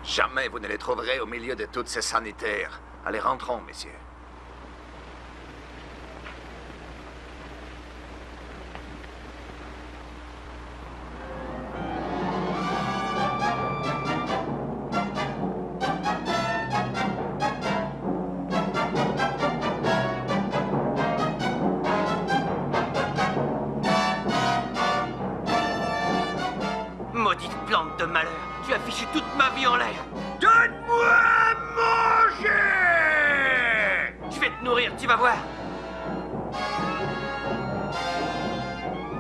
Jamais vous ne les trouverez au milieu de toutes ces sanitaires. Allez, rentrons, messieurs. Maudite plante de malheur, tu as fichu toute ma vie en l'air. Donne-moi à manger! Je vais te nourrir, tu vas voir.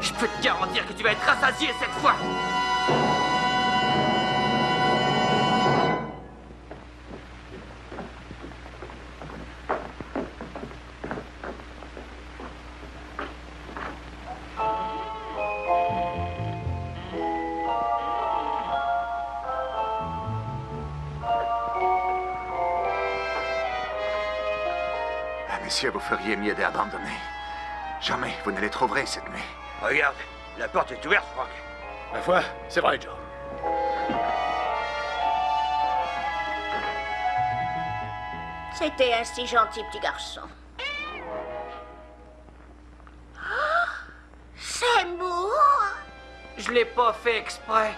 Je peux te garantir que tu vas être rassasié cette fois. Messieurs, vous feriez mieux d'abandonner. Jamais vous ne les trouverez cette nuit. Regarde, la porte est ouverte, Frank. Ma foi, c'est vrai, Joe. C'était un si gentil petit garçon. Oh, c'est beau! Je l'ai pas fait exprès.